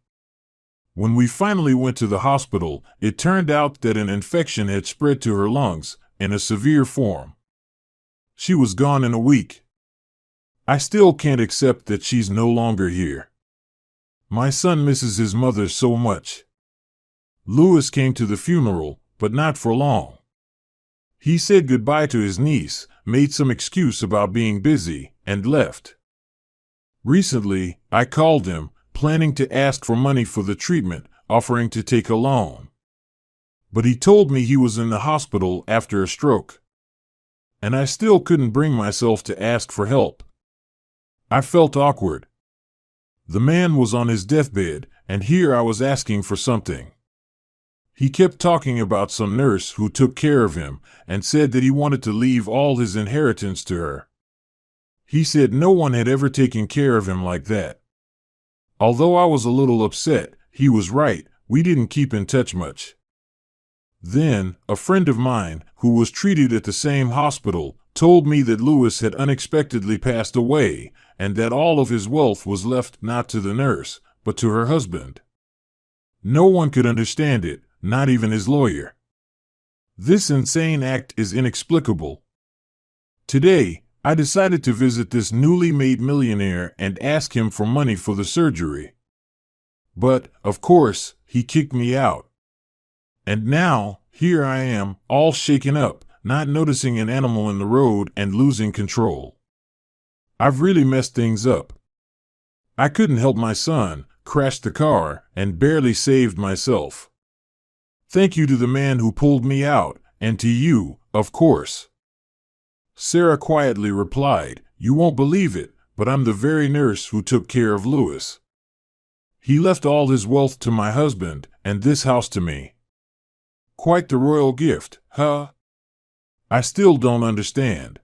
When we finally went to the hospital, it turned out that an infection had spread to her lungs, in a severe form. She was gone in a week. I still can't accept that she's no longer here. My son misses his mother so much. Lewis came to the funeral, but not for long. He said goodbye to his niece, made some excuse about being busy, and left. Recently, I called him, planning to ask for money for the treatment, offering to take a loan. But he told me he was in the hospital after a stroke. And I still couldn't bring myself to ask for help. I felt awkward. The man was on his deathbed, and here I was asking for something. He kept talking about some nurse who took care of him, and said that he wanted to leave all his inheritance to her. He said no one had ever taken care of him like that. Although I was a little upset, he was right, we didn't keep in touch much. Then, a friend of mine, who was treated at the same hospital, told me that Lewis had unexpectedly passed away, and that all of his wealth was left not to the nurse, but to her husband. No one could understand it, not even his lawyer. This insane act is inexplicable. Today, I decided to visit this newly made millionaire and ask him for money for the surgery. But, of course, he kicked me out. And now, here I am, all shaken up, not noticing an animal in the road and losing control. I've really messed things up. I couldn't help my son, crashed the car, and barely saved myself. Thank you to the man who pulled me out, and to you, of course. Sarah quietly replied, "You won't believe it, but I'm the very nurse who took care of Lewis. He left all his wealth to my husband, and this house to me. Quite the royal gift, huh? I still don't understand."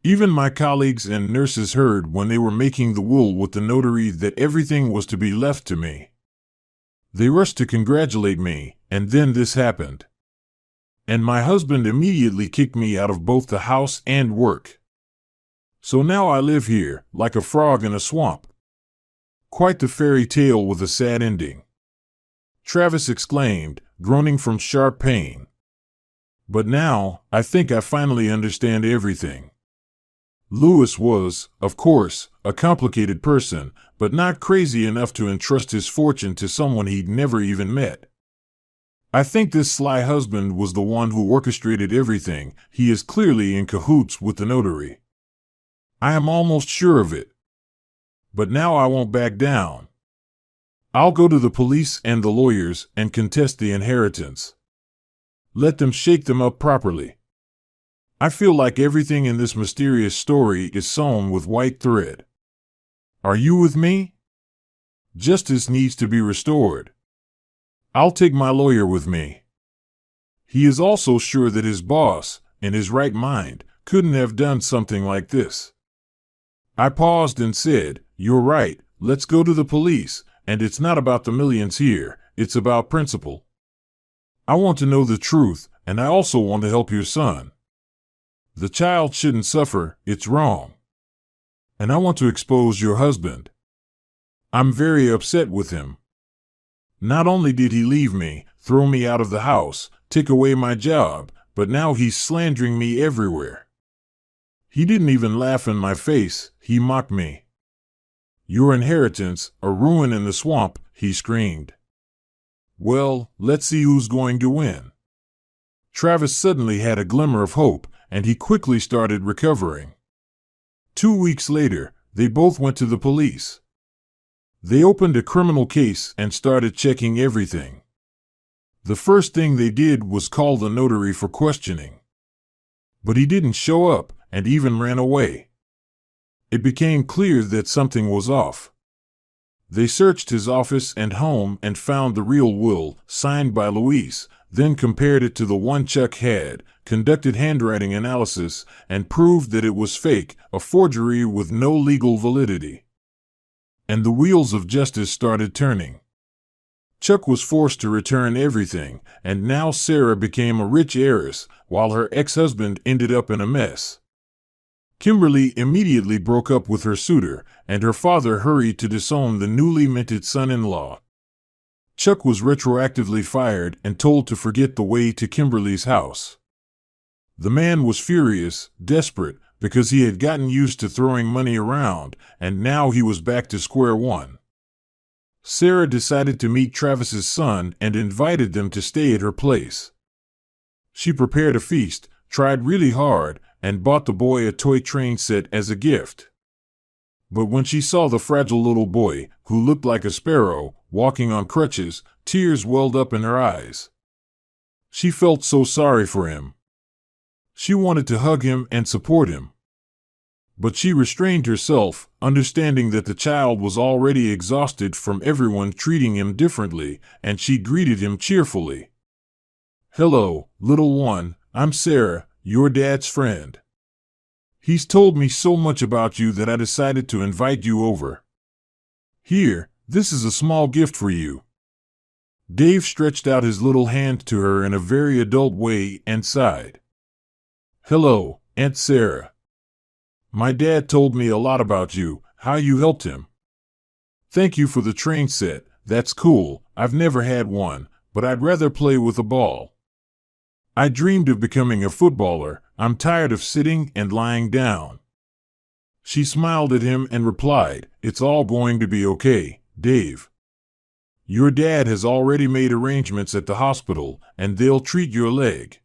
Even my colleagues and nurses heard when they were making the will with the notary that everything was to be left to me. They rushed to congratulate me, and then this happened. And my husband immediately kicked me out of both the house and work. So now I live here, like a frog in a swamp. Quite the fairy tale with a sad ending. Travis exclaimed, groaning from sharp pain. But now, I think I finally understand everything. Lewis was, of course, a complicated person, but not crazy enough to entrust his fortune to someone he'd never even met. I think this sly husband was the one who orchestrated everything. He is clearly in cahoots with the notary. I am almost sure of it. But now I won't back down. I'll go to the police and the lawyers and contest the inheritance. Let them shake them up properly. I feel like everything in this mysterious story is sewn with white thread. Are you with me? Justice needs to be restored. I'll take my lawyer with me. He is also sure that his boss, in his right mind, couldn't have done something like this. I paused and said, "You're right, let's go to the police, and it's not about the millions here, it's about principle. I want to know the truth, and I also want to help your son. The child shouldn't suffer, it's wrong. And I want to expose your husband. I'm very upset with him. Not only did he leave me, throw me out of the house, take away my job, but now he's slandering me everywhere. He didn't even laugh in my face, he mocked me. Your inheritance, a ruin in the swamp," he screamed. Well, let's see who's going to win. Travis suddenly had a glimmer of hope, and he quickly started recovering. 2 weeks later, they both went to the police. They opened a criminal case and started checking everything. The first thing they did was call the notary for questioning. But he didn't show up and even ran away. It became clear that something was off. They searched his office and home and found the real will, signed by Luis, then compared it to the one Chuck had, conducted handwriting analysis, and proved that it was fake, a forgery with no legal validity. And the wheels of justice started turning. Chuck was forced to return everything, and now Sarah became a rich heiress, while her ex-husband ended up in a mess. Kimberly immediately broke up with her suitor, and her father hurried to disown the newly minted son-in-law. Chuck was retroactively fired and told to forget the way to Kimberly's house. The man was furious, desperate, because he had gotten used to throwing money around, and now he was back to square one. Sarah decided to meet Travis's son and invited them to stay at her place. She prepared a feast, tried really hard, and bought the boy a toy train set as a gift. But when she saw the fragile little boy, who looked like a sparrow, walking on crutches, tears welled up in her eyes. She felt so sorry for him. She wanted to hug him and support him. But she restrained herself, understanding that the child was already exhausted from everyone treating him differently, and she greeted him cheerfully. "Hello, little one, I'm Sarah, your dad's friend. He's told me so much about you that I decided to invite you over. Here, this is a small gift for you." Dave stretched out his little hand to her in a very adult way and sighed. "Hello, Aunt Sarah. My dad told me a lot about you, how you helped him. Thank you for the train set, that's cool. I've never had one, but I'd rather play with a ball. I dreamed of becoming a footballer. I'm tired of sitting and lying down." She smiled at him and replied, "It's all going to be okay, Dave. Your dad has already made arrangements at the hospital, and they'll treat your leg.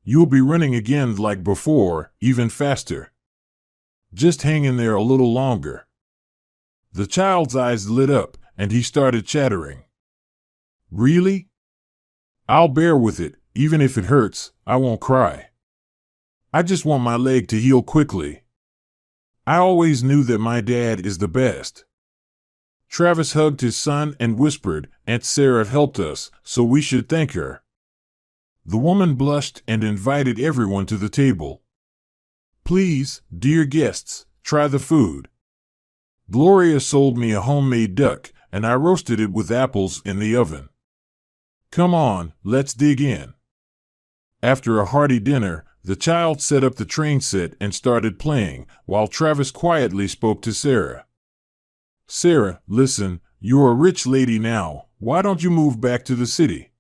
You'll be running again like before, even faster. Just hang in there a little longer." The child's eyes lit up, and he started chattering. "Really? I'll bear with it, even if it hurts. I won't cry. I just want my leg to heal quickly. I always knew that my dad is the best." Travis hugged his son and whispered, "Aunt Sarah helped us, so we should thank her." The woman blushed and invited everyone to the table. "Please, dear guests, try the food. Gloria sold me a homemade duck, and I roasted it with apples in the oven. Come on, let's dig in." After a hearty dinner, the child set up the train set and started playing, while Travis quietly spoke to Sarah. "Sarah, listen, you're a rich lady now. Why don't you move back to the city?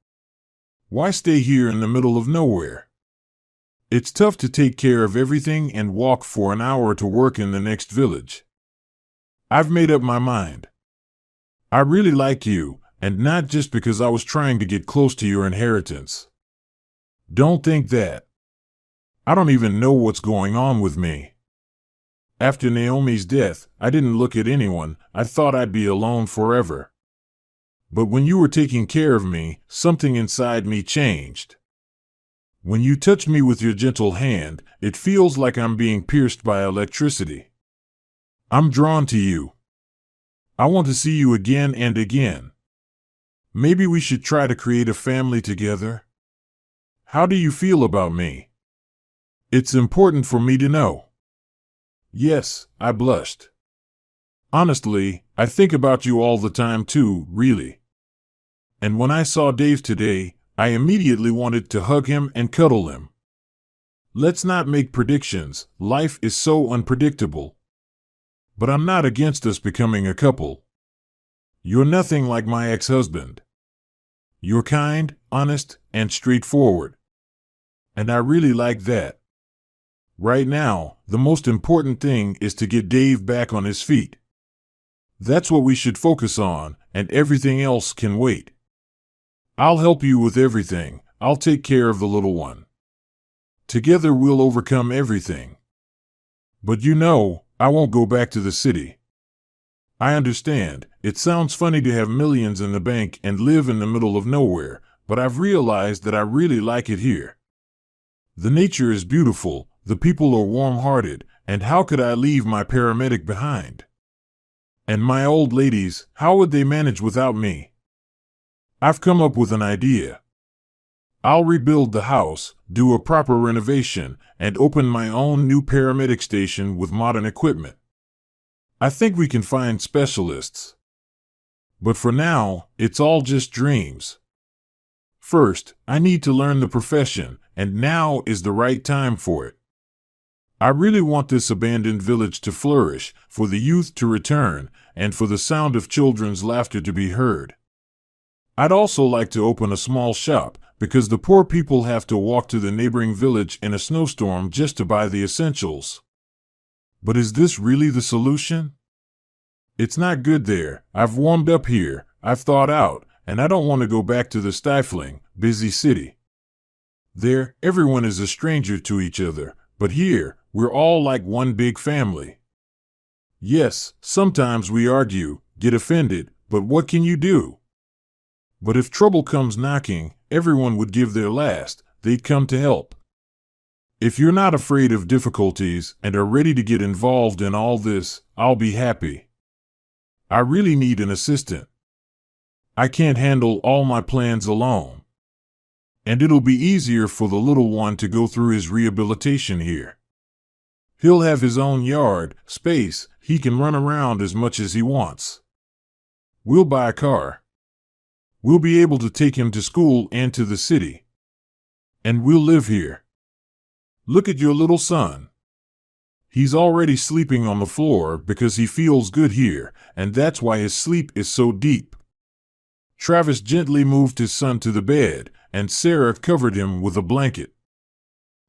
Why stay here in the middle of nowhere? It's tough to take care of everything and walk for an hour to work in the next village. I've made up my mind. I really like you, and not just because I was trying to get close to your inheritance. Don't think that. I don't even know what's going on with me. After Naomi's death, I didn't look at anyone. I thought I'd be alone forever. But when you were taking care of me, something inside me changed. When you touch me with your gentle hand, it feels like I'm being pierced by electricity. I'm drawn to you. I want to see you again and again. Maybe we should try to create a family together? How do you feel about me? It's important for me to know. Yes, I blushed. Honestly, I think about you all the time too, really. And when I saw Dave today, I immediately wanted to hug him and cuddle him. Let's not make predictions, life is so unpredictable. But I'm not against us becoming a couple. You're nothing like my ex-husband. You're kind, honest, and straightforward. And I really like that. Right now, the most important thing is to get Dave back on his feet. That's what we should focus on, and everything else can wait. I'll help you with everything. I'll take care of the little one. Together we'll overcome everything. But you know, I won't go back to the city. I understand, it sounds funny to have millions in the bank and live in the middle of nowhere, but I've realized that I really like it here. The nature is beautiful, the people are warm-hearted, and how could I leave my paramedic behind? And my old ladies, how would they manage without me? I've come up with an idea. I'll rebuild the house, do a proper renovation, and open my own new paramedic station with modern equipment. I think we can find specialists. But for now, it's all just dreams. First, I need to learn the profession, and now is the right time for it. I really want this abandoned village to flourish, for the youth to return, and for the sound of children's laughter to be heard. I'd also like to open a small shop, because the poor people have to walk to the neighboring village in a snowstorm just to buy the essentials. But is this really the solution? It's not good there. I've warmed up here, I've thawed out, and I don't want to go back to the stifling, busy city. There, everyone is a stranger to each other, but here, we're all like one big family. Yes, sometimes we argue, get offended, but what can you do? But if trouble comes knocking, everyone would give their last, they'd come to help. If you're not afraid of difficulties and are ready to get involved in all this, I'll be happy. I really need an assistant. I can't handle all my plans alone. And it'll be easier for the little one to go through his rehabilitation here. He'll have his own yard, space, he can run around as much as he wants. We'll buy a car. We'll be able to take him to school and to the city. And we'll live here. Look at your little son. He's already sleeping on the floor because he feels good here, and that's why his sleep is so deep. Travis gently moved his son to the bed, and Sarah covered him with a blanket.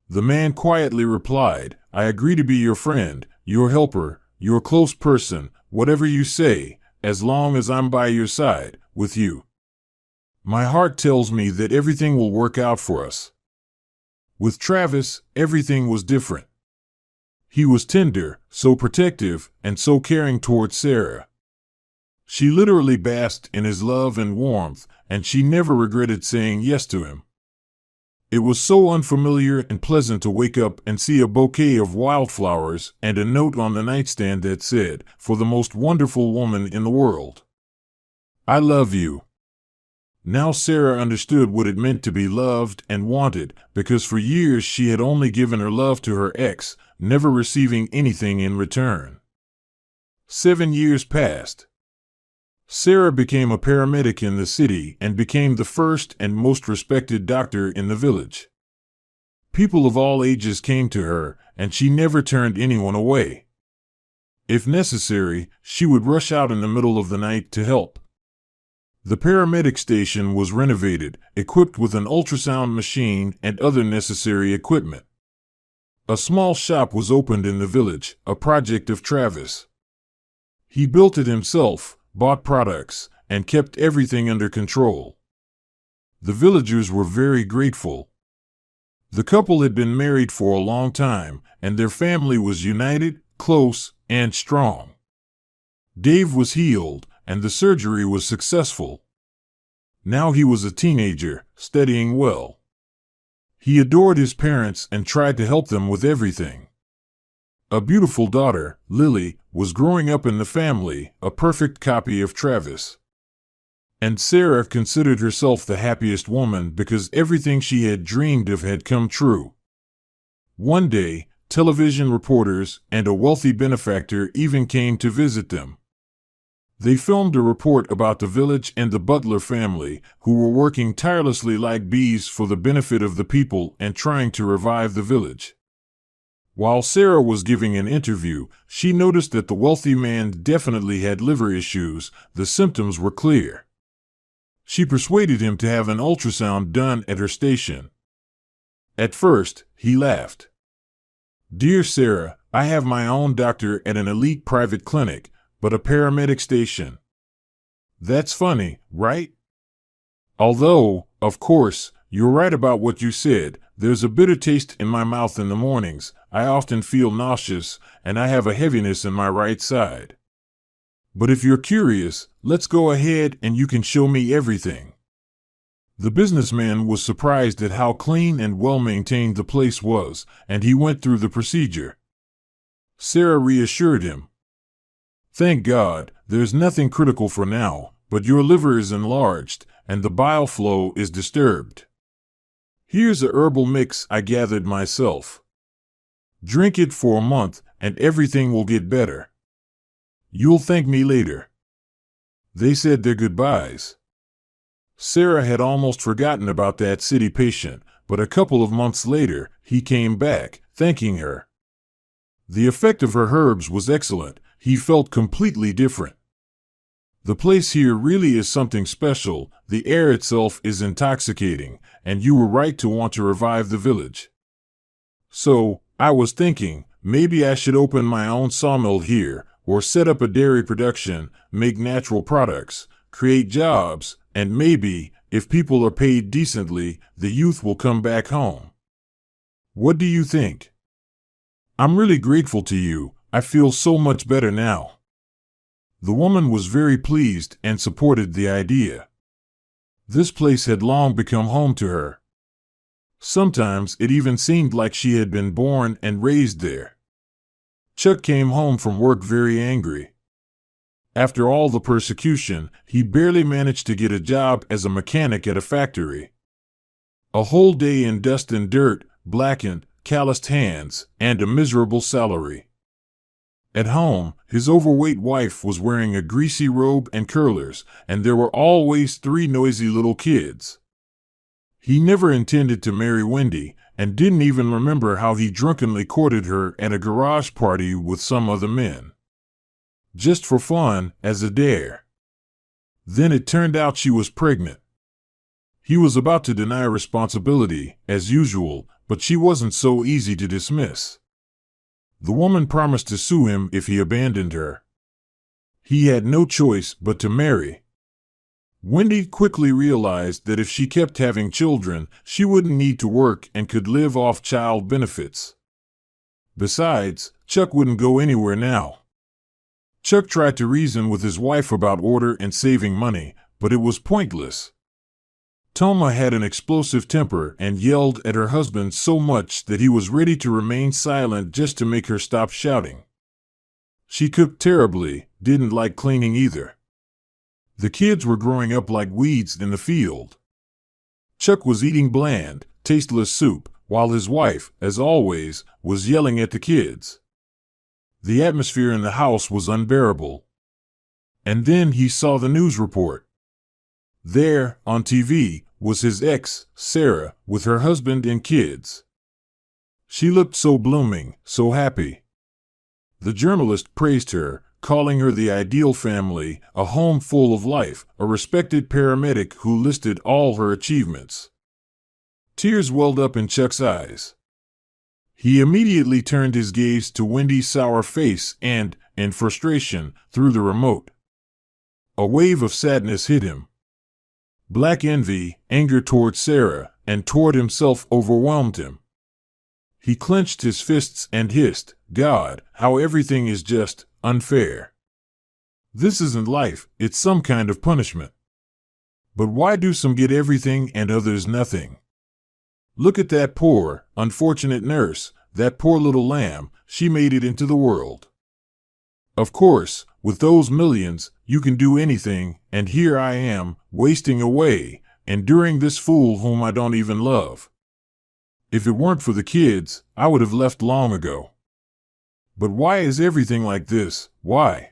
The man quietly replied, I agree to be your friend, your helper, your close person, whatever you say, as long as I'm by your side, with you. My heart tells me that everything will work out for us. With Travis, everything was different. He was tender, so protective, and so caring towards Sarah. She literally basked in his love and warmth, and she never regretted saying yes to him. It was so unfamiliar and pleasant to wake up and see a bouquet of wildflowers and a note on the nightstand that said, for the most wonderful woman in the world. I love you. Now Sarah understood what it meant to be loved and wanted, because for years she had only given her love to her ex, never receiving anything in return. 7 years passed. Sarah became a paramedic in the city and became the first and most respected doctor in the village. People of all ages came to her, and she never turned anyone away. If necessary, she would rush out in the middle of the night to help. The paramedic station was renovated, equipped with an ultrasound machine and other necessary equipment. A small shop was opened in the village, a project of Travis. He built it himself, bought products, and kept everything under control. The villagers were very grateful. The couple had been married for a long time, and their family was united, close, and strong. Dave was healed, and the surgery was successful. Now he was a teenager, studying well. He adored his parents and tried to help them with everything. A beautiful daughter, Lily, was growing up in the family, a perfect copy of Travis. And Sarah considered herself the happiest woman because everything she had dreamed of had come true. One day, television reporters and a wealthy benefactor even came to visit them. They filmed a report about the village and the Butler family, who were working tirelessly like bees for the benefit of the people and trying to revive the village. While Sarah was giving an interview, she noticed that the wealthy man definitely had liver issues. The symptoms were clear. She persuaded him to have an ultrasound done at her station. At first, he laughed. "Dear Sarah, I have my own doctor at an elite private clinic, but a paramedic station. That's funny, right? Although, of course, you're right about what you said. There's a bitter taste in my mouth in the mornings. I often feel nauseous, and I have a heaviness in my right side. But if you're curious, let's go ahead and you can show me everything." The businessman was surprised at how clean and well-maintained the place was, and he went through the procedure. Sarah reassured him. "Thank God, there's nothing critical for now, but your liver is enlarged, and the bile flow is disturbed. Here's a herbal mix I gathered myself. Drink it for a month, and everything will get better. You'll thank me later." They said their goodbyes. Sarah had almost forgotten about that city patient, but a couple of months later, he came back, thanking her. The effect of her herbs was excellent. He felt completely different. "The place here really is something special. The air itself is intoxicating, and you were right to want to revive the village. So, I was thinking, maybe I should open my own sawmill here, or set up a dairy production, make natural products, create jobs, and maybe, if people are paid decently, the youth will come back home. What do you think? I'm really grateful to you. I feel so much better now." The woman was very pleased and supported the idea. This place had long become home to her. Sometimes it even seemed like she had been born and raised there. Chuck came home from work very angry. After all the persecution, he barely managed to get a job as a mechanic at a factory. A whole day in dust and dirt, blackened, calloused hands, and a miserable salary. At home, his overweight wife was wearing a greasy robe and curlers, and there were always 3 noisy little kids. He never intended to marry Wendy, and didn't even remember how he drunkenly courted her at a garage party with some other men. Just for fun, as a dare. Then it turned out she was pregnant. He was about to deny responsibility, as usual, but she wasn't so easy to dismiss. The woman promised to sue him if he abandoned her. He had no choice but to marry. Wendy quickly realized that if she kept having children, she wouldn't need to work and could live off child benefits. Besides, Chuck wouldn't go anywhere now. Chuck tried to reason with his wife about order and saving money, but it was pointless. Toma had an explosive temper and yelled at her husband so much that he was ready to remain silent just to make her stop shouting. She cooked terribly, didn't like cleaning either. The kids were growing up like weeds in the field. Chuck was eating bland, tasteless soup, while his wife, as always, was yelling at the kids. The atmosphere in the house was unbearable. And then he saw the news report. There, on TV, was his ex, Sarah, with her husband and kids. She looked so blooming, so happy. The journalist praised her, calling her the ideal family, a home full of life, a respected paramedic who listed all her achievements. Tears welled up in Chuck's eyes. He immediately turned his gaze to Wendy's sour face and, in frustration, threw the remote. A wave of sadness hit him. Black envy, anger toward Sarah, and toward himself overwhelmed him. He clenched his fists and hissed, "God, how everything is just unfair. This isn't life, it's some kind of punishment. But why do some get everything and others nothing?" Look at that poor, unfortunate nurse, that poor little lamb, she made it into the world. Of course, with those millions, you can do anything, and here I am, wasting away, enduring this fool whom I don't even love. If it weren't for the kids, I would have left long ago. But why is everything like this? Why?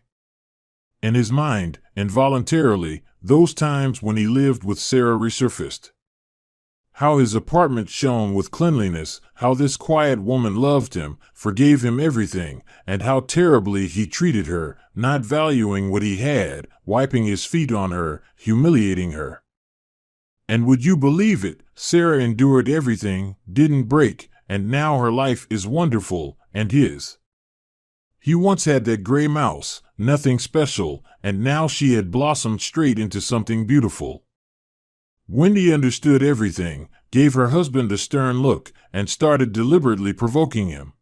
In his mind, involuntarily, those times when he lived with Sarah resurfaced. How his apartment shone with cleanliness, how this quiet woman loved him, forgave him everything, and how terribly he treated her, not valuing what he had, wiping his feet on her, humiliating her. And would you believe it, Sarah endured everything, didn't break, and now her life is wonderful, and his. He once had that gray mouse, nothing special, and now she had blossomed straight into something beautiful. Wendy understood everything, gave her husband a stern look, and started deliberately provoking him.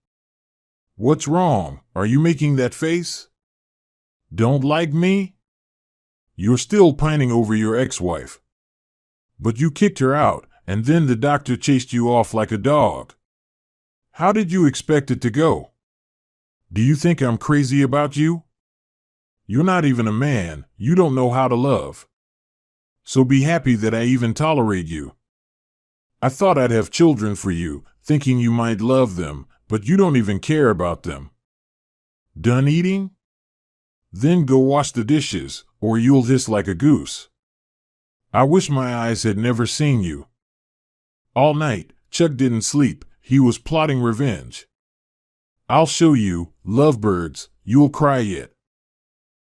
What's wrong? Are you making that face? Don't like me? You're still pining over your ex-wife. But you kicked her out, and then the doctor chased you off like a dog. How did you expect it to go? Do you think I'm crazy about you? You're not even a man, you don't know how to love. So be happy that I even tolerate you. I thought I'd have children for you, thinking you might love them, but you don't even care about them. Done eating? Then go wash the dishes, or you'll hiss like a goose. I wish my eyes had never seen you. All night, Chuck didn't sleep, he was plotting revenge. I'll show you, lovebirds, you'll cry yet.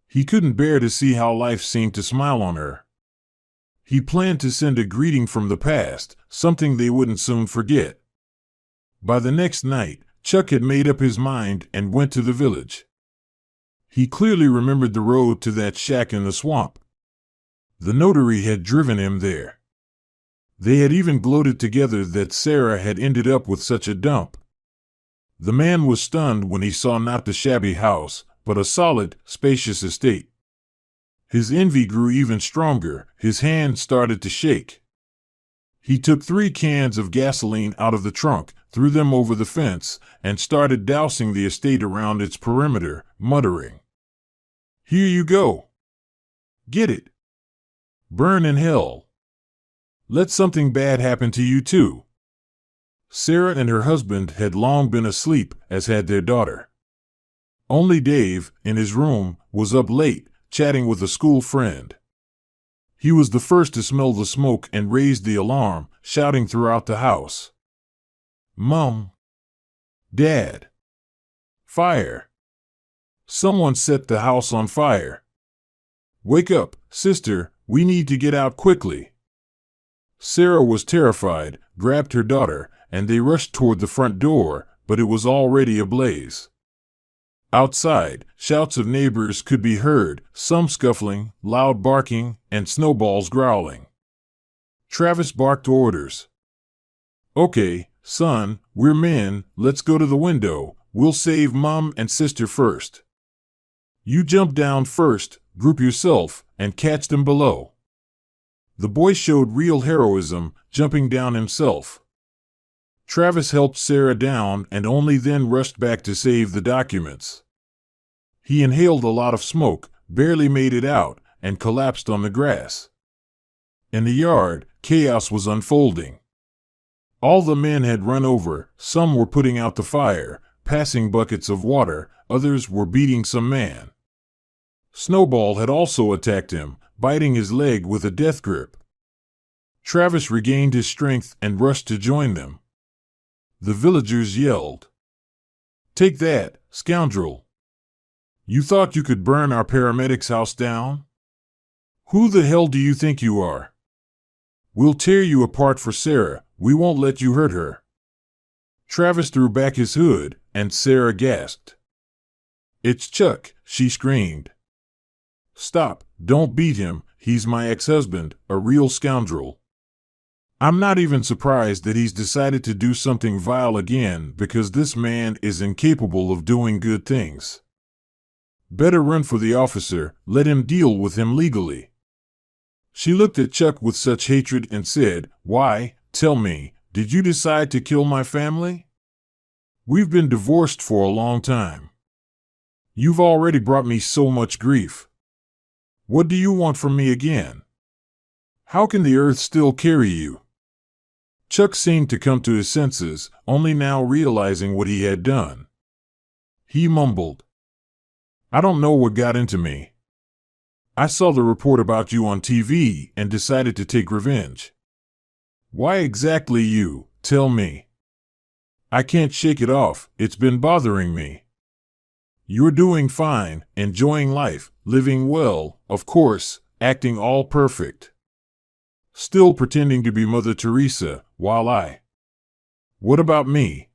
He couldn't bear to see how life seemed to smile on her. He planned to send a greeting from the past, something they wouldn't soon forget. By the next night, Chuck had made up his mind and went to the village. He clearly remembered the road to that shack in the swamp. The notary had driven him there. They had even gloated together that Sarah had ended up with such a dump. The man was stunned when he saw not the shabby house, but a solid, spacious estate. His envy grew even stronger, his hand started to shake. He took 3 cans of gasoline out of the trunk, threw them over the fence, and started dousing the estate around its perimeter, muttering, "Here you go. Get it. Burn in hell. Let something bad happen to you too." Sarah and her husband had long been asleep, as had their daughter. Only Dave, in his room, was up late, chatting with a school friend. He was the first to smell the smoke and raised the alarm, shouting throughout the house. "Mom! Dad! Fire! Someone set the house on fire! Wake up, sister, we need to get out quickly." Sarah was terrified, grabbed her daughter, and they rushed toward the front door, but it was already ablaze. Outside, shouts of neighbors could be heard, some scuffling, loud barking, and snowballs growling. Travis barked orders. "Okay, son, we're men, let's go to the window, we'll save Mom and sister first. You jump down first, group yourself, and catch them below." The boy showed real heroism, jumping down himself. Travis helped Sarah down and only then rushed back to save the documents. He inhaled a lot of smoke, barely made it out, and collapsed on the grass. In the yard, chaos was unfolding. All the men had run over, some were putting out the fire, passing buckets of water, others were beating some man. Snowball had also attacked him, biting his leg with a death grip. Travis regained his strength and rushed to join them. The villagers yelled, "Take that, scoundrel! You thought you could burn our paramedic's house down? Who the hell do you think you are? We'll tear you apart for Sarah, we won't let you hurt her." Travis threw back his hood, and Sarah gasped. "It's Chuck," she screamed. "Stop, don't beat him, he's my ex-husband, a real scoundrel. I'm not even surprised that he's decided to do something vile again because this man is incapable of doing good things. Better run for the officer, let him deal with him legally." She looked at Chuck with such hatred and said, "Why, tell me, Did you decide to kill my family? We've been divorced for a long time. You've already brought me so much grief. What do you want from me again? How can the earth still carry you?" Chuck seemed to come to his senses, only now realizing what he had done. He mumbled, "I don't know what got into me. I saw the report about you on TV and decided to take revenge." "Why exactly you? Tell me." "I can't shake it off. It's been bothering me." "You're doing fine, enjoying life, living well, of course, acting all perfect. Still pretending to be Mother Teresa, while What about me?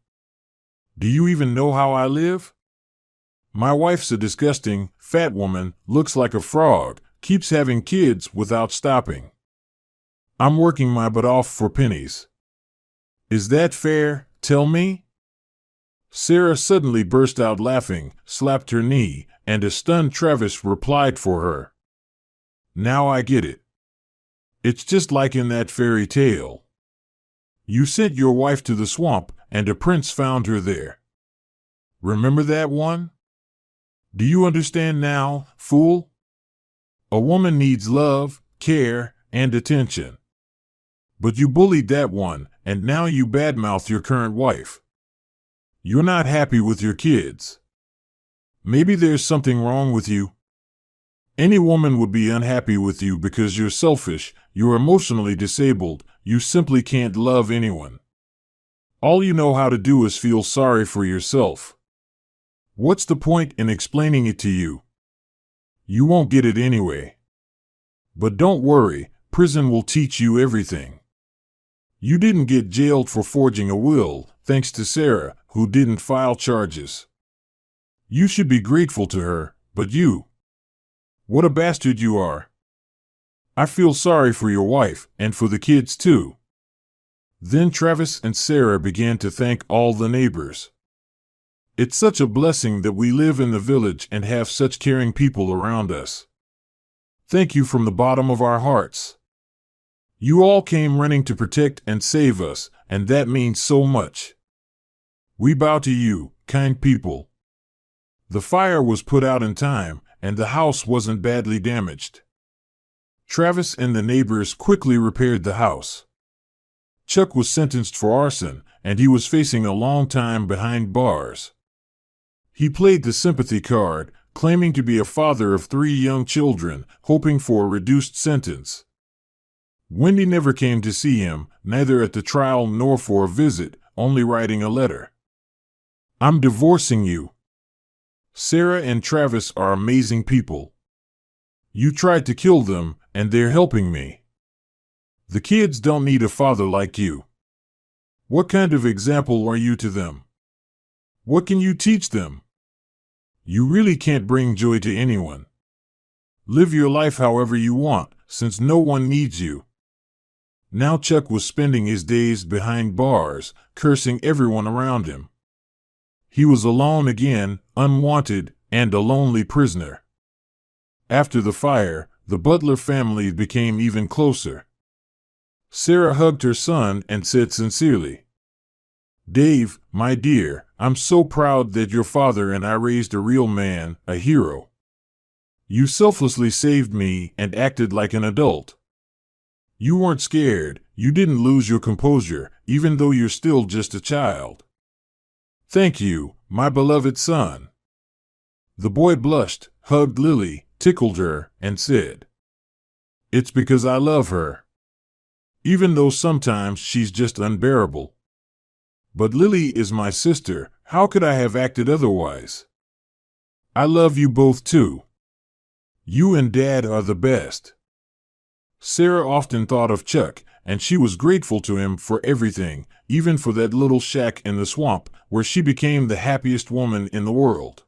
Do you even know how I live? My wife's a disgusting, fat woman, looks like a frog, keeps having kids without stopping. I'm working my butt off for pennies. Is that fair? Tell me?" Sarah suddenly burst out laughing, slapped her knee, and a stunned Travis replied for her. "Now I get it. It's just like in that fairy tale. You sent your wife to the swamp, and a prince found her there. Remember that one? Do you understand now, fool? A woman needs love, care, and attention. But you bullied that one, and now you badmouth your current wife. You're not happy with your kids. Maybe there's something wrong with you. Any woman would be unhappy with you because you're selfish, you're emotionally disabled, you simply can't love anyone. All you know how to do is feel sorry for yourself. What's the point in explaining it to you? You won't get it anyway. But don't worry, prison will teach you everything. You didn't get jailed for forging a will, thanks to Sarah, who didn't file charges. You should be grateful to her, but you... What a bastard you are. I feel sorry for your wife, and for the kids too." Then Travis and Sarah began to thank all the neighbors. "It's such a blessing that we live in the village and have such caring people around us. Thank you from the bottom of our hearts. You all came running to protect and save us, and that means so much. We bow to you, kind people. The fire was put out in time, and the house wasn't badly damaged." Travis and the neighbors quickly repaired the house. Chuck was sentenced for arson, and he was facing a long time behind bars. He played the sympathy card, claiming to be a father of 3 young children, hoping for a reduced sentence. Wendy never came to see him, neither at the trial nor for a visit, only writing a letter. "I'm divorcing you. Sarah and Travis are amazing people. You tried to kill them, and they're helping me. The kids don't need a father like you. What kind of example are you to them? What can you teach them? You really can't bring joy to anyone. Live your life however you want, since no one needs you." Now Chuck was spending his days behind bars, cursing everyone around him. He was alone again, unwanted, and a lonely prisoner. After the fire, the Butler family became even closer. Sarah hugged her son and said sincerely, "Dave, my dear, I'm so proud that your father and I raised a real man, a hero. You selflessly saved me and acted like an adult. You weren't scared, you didn't lose your composure, even though you're still just a child. Thank you, my beloved son." The boy blushed, hugged Lily, tickled her, and said, "It's because I love her. Even though sometimes she's just unbearable. But Lily is my sister, how could I have acted otherwise? I love you both too. You and Dad are the best." Sarah often thought of Chuck, and she was grateful to him for everything, even for that little shack in the swamp, where she became the happiest woman in the world.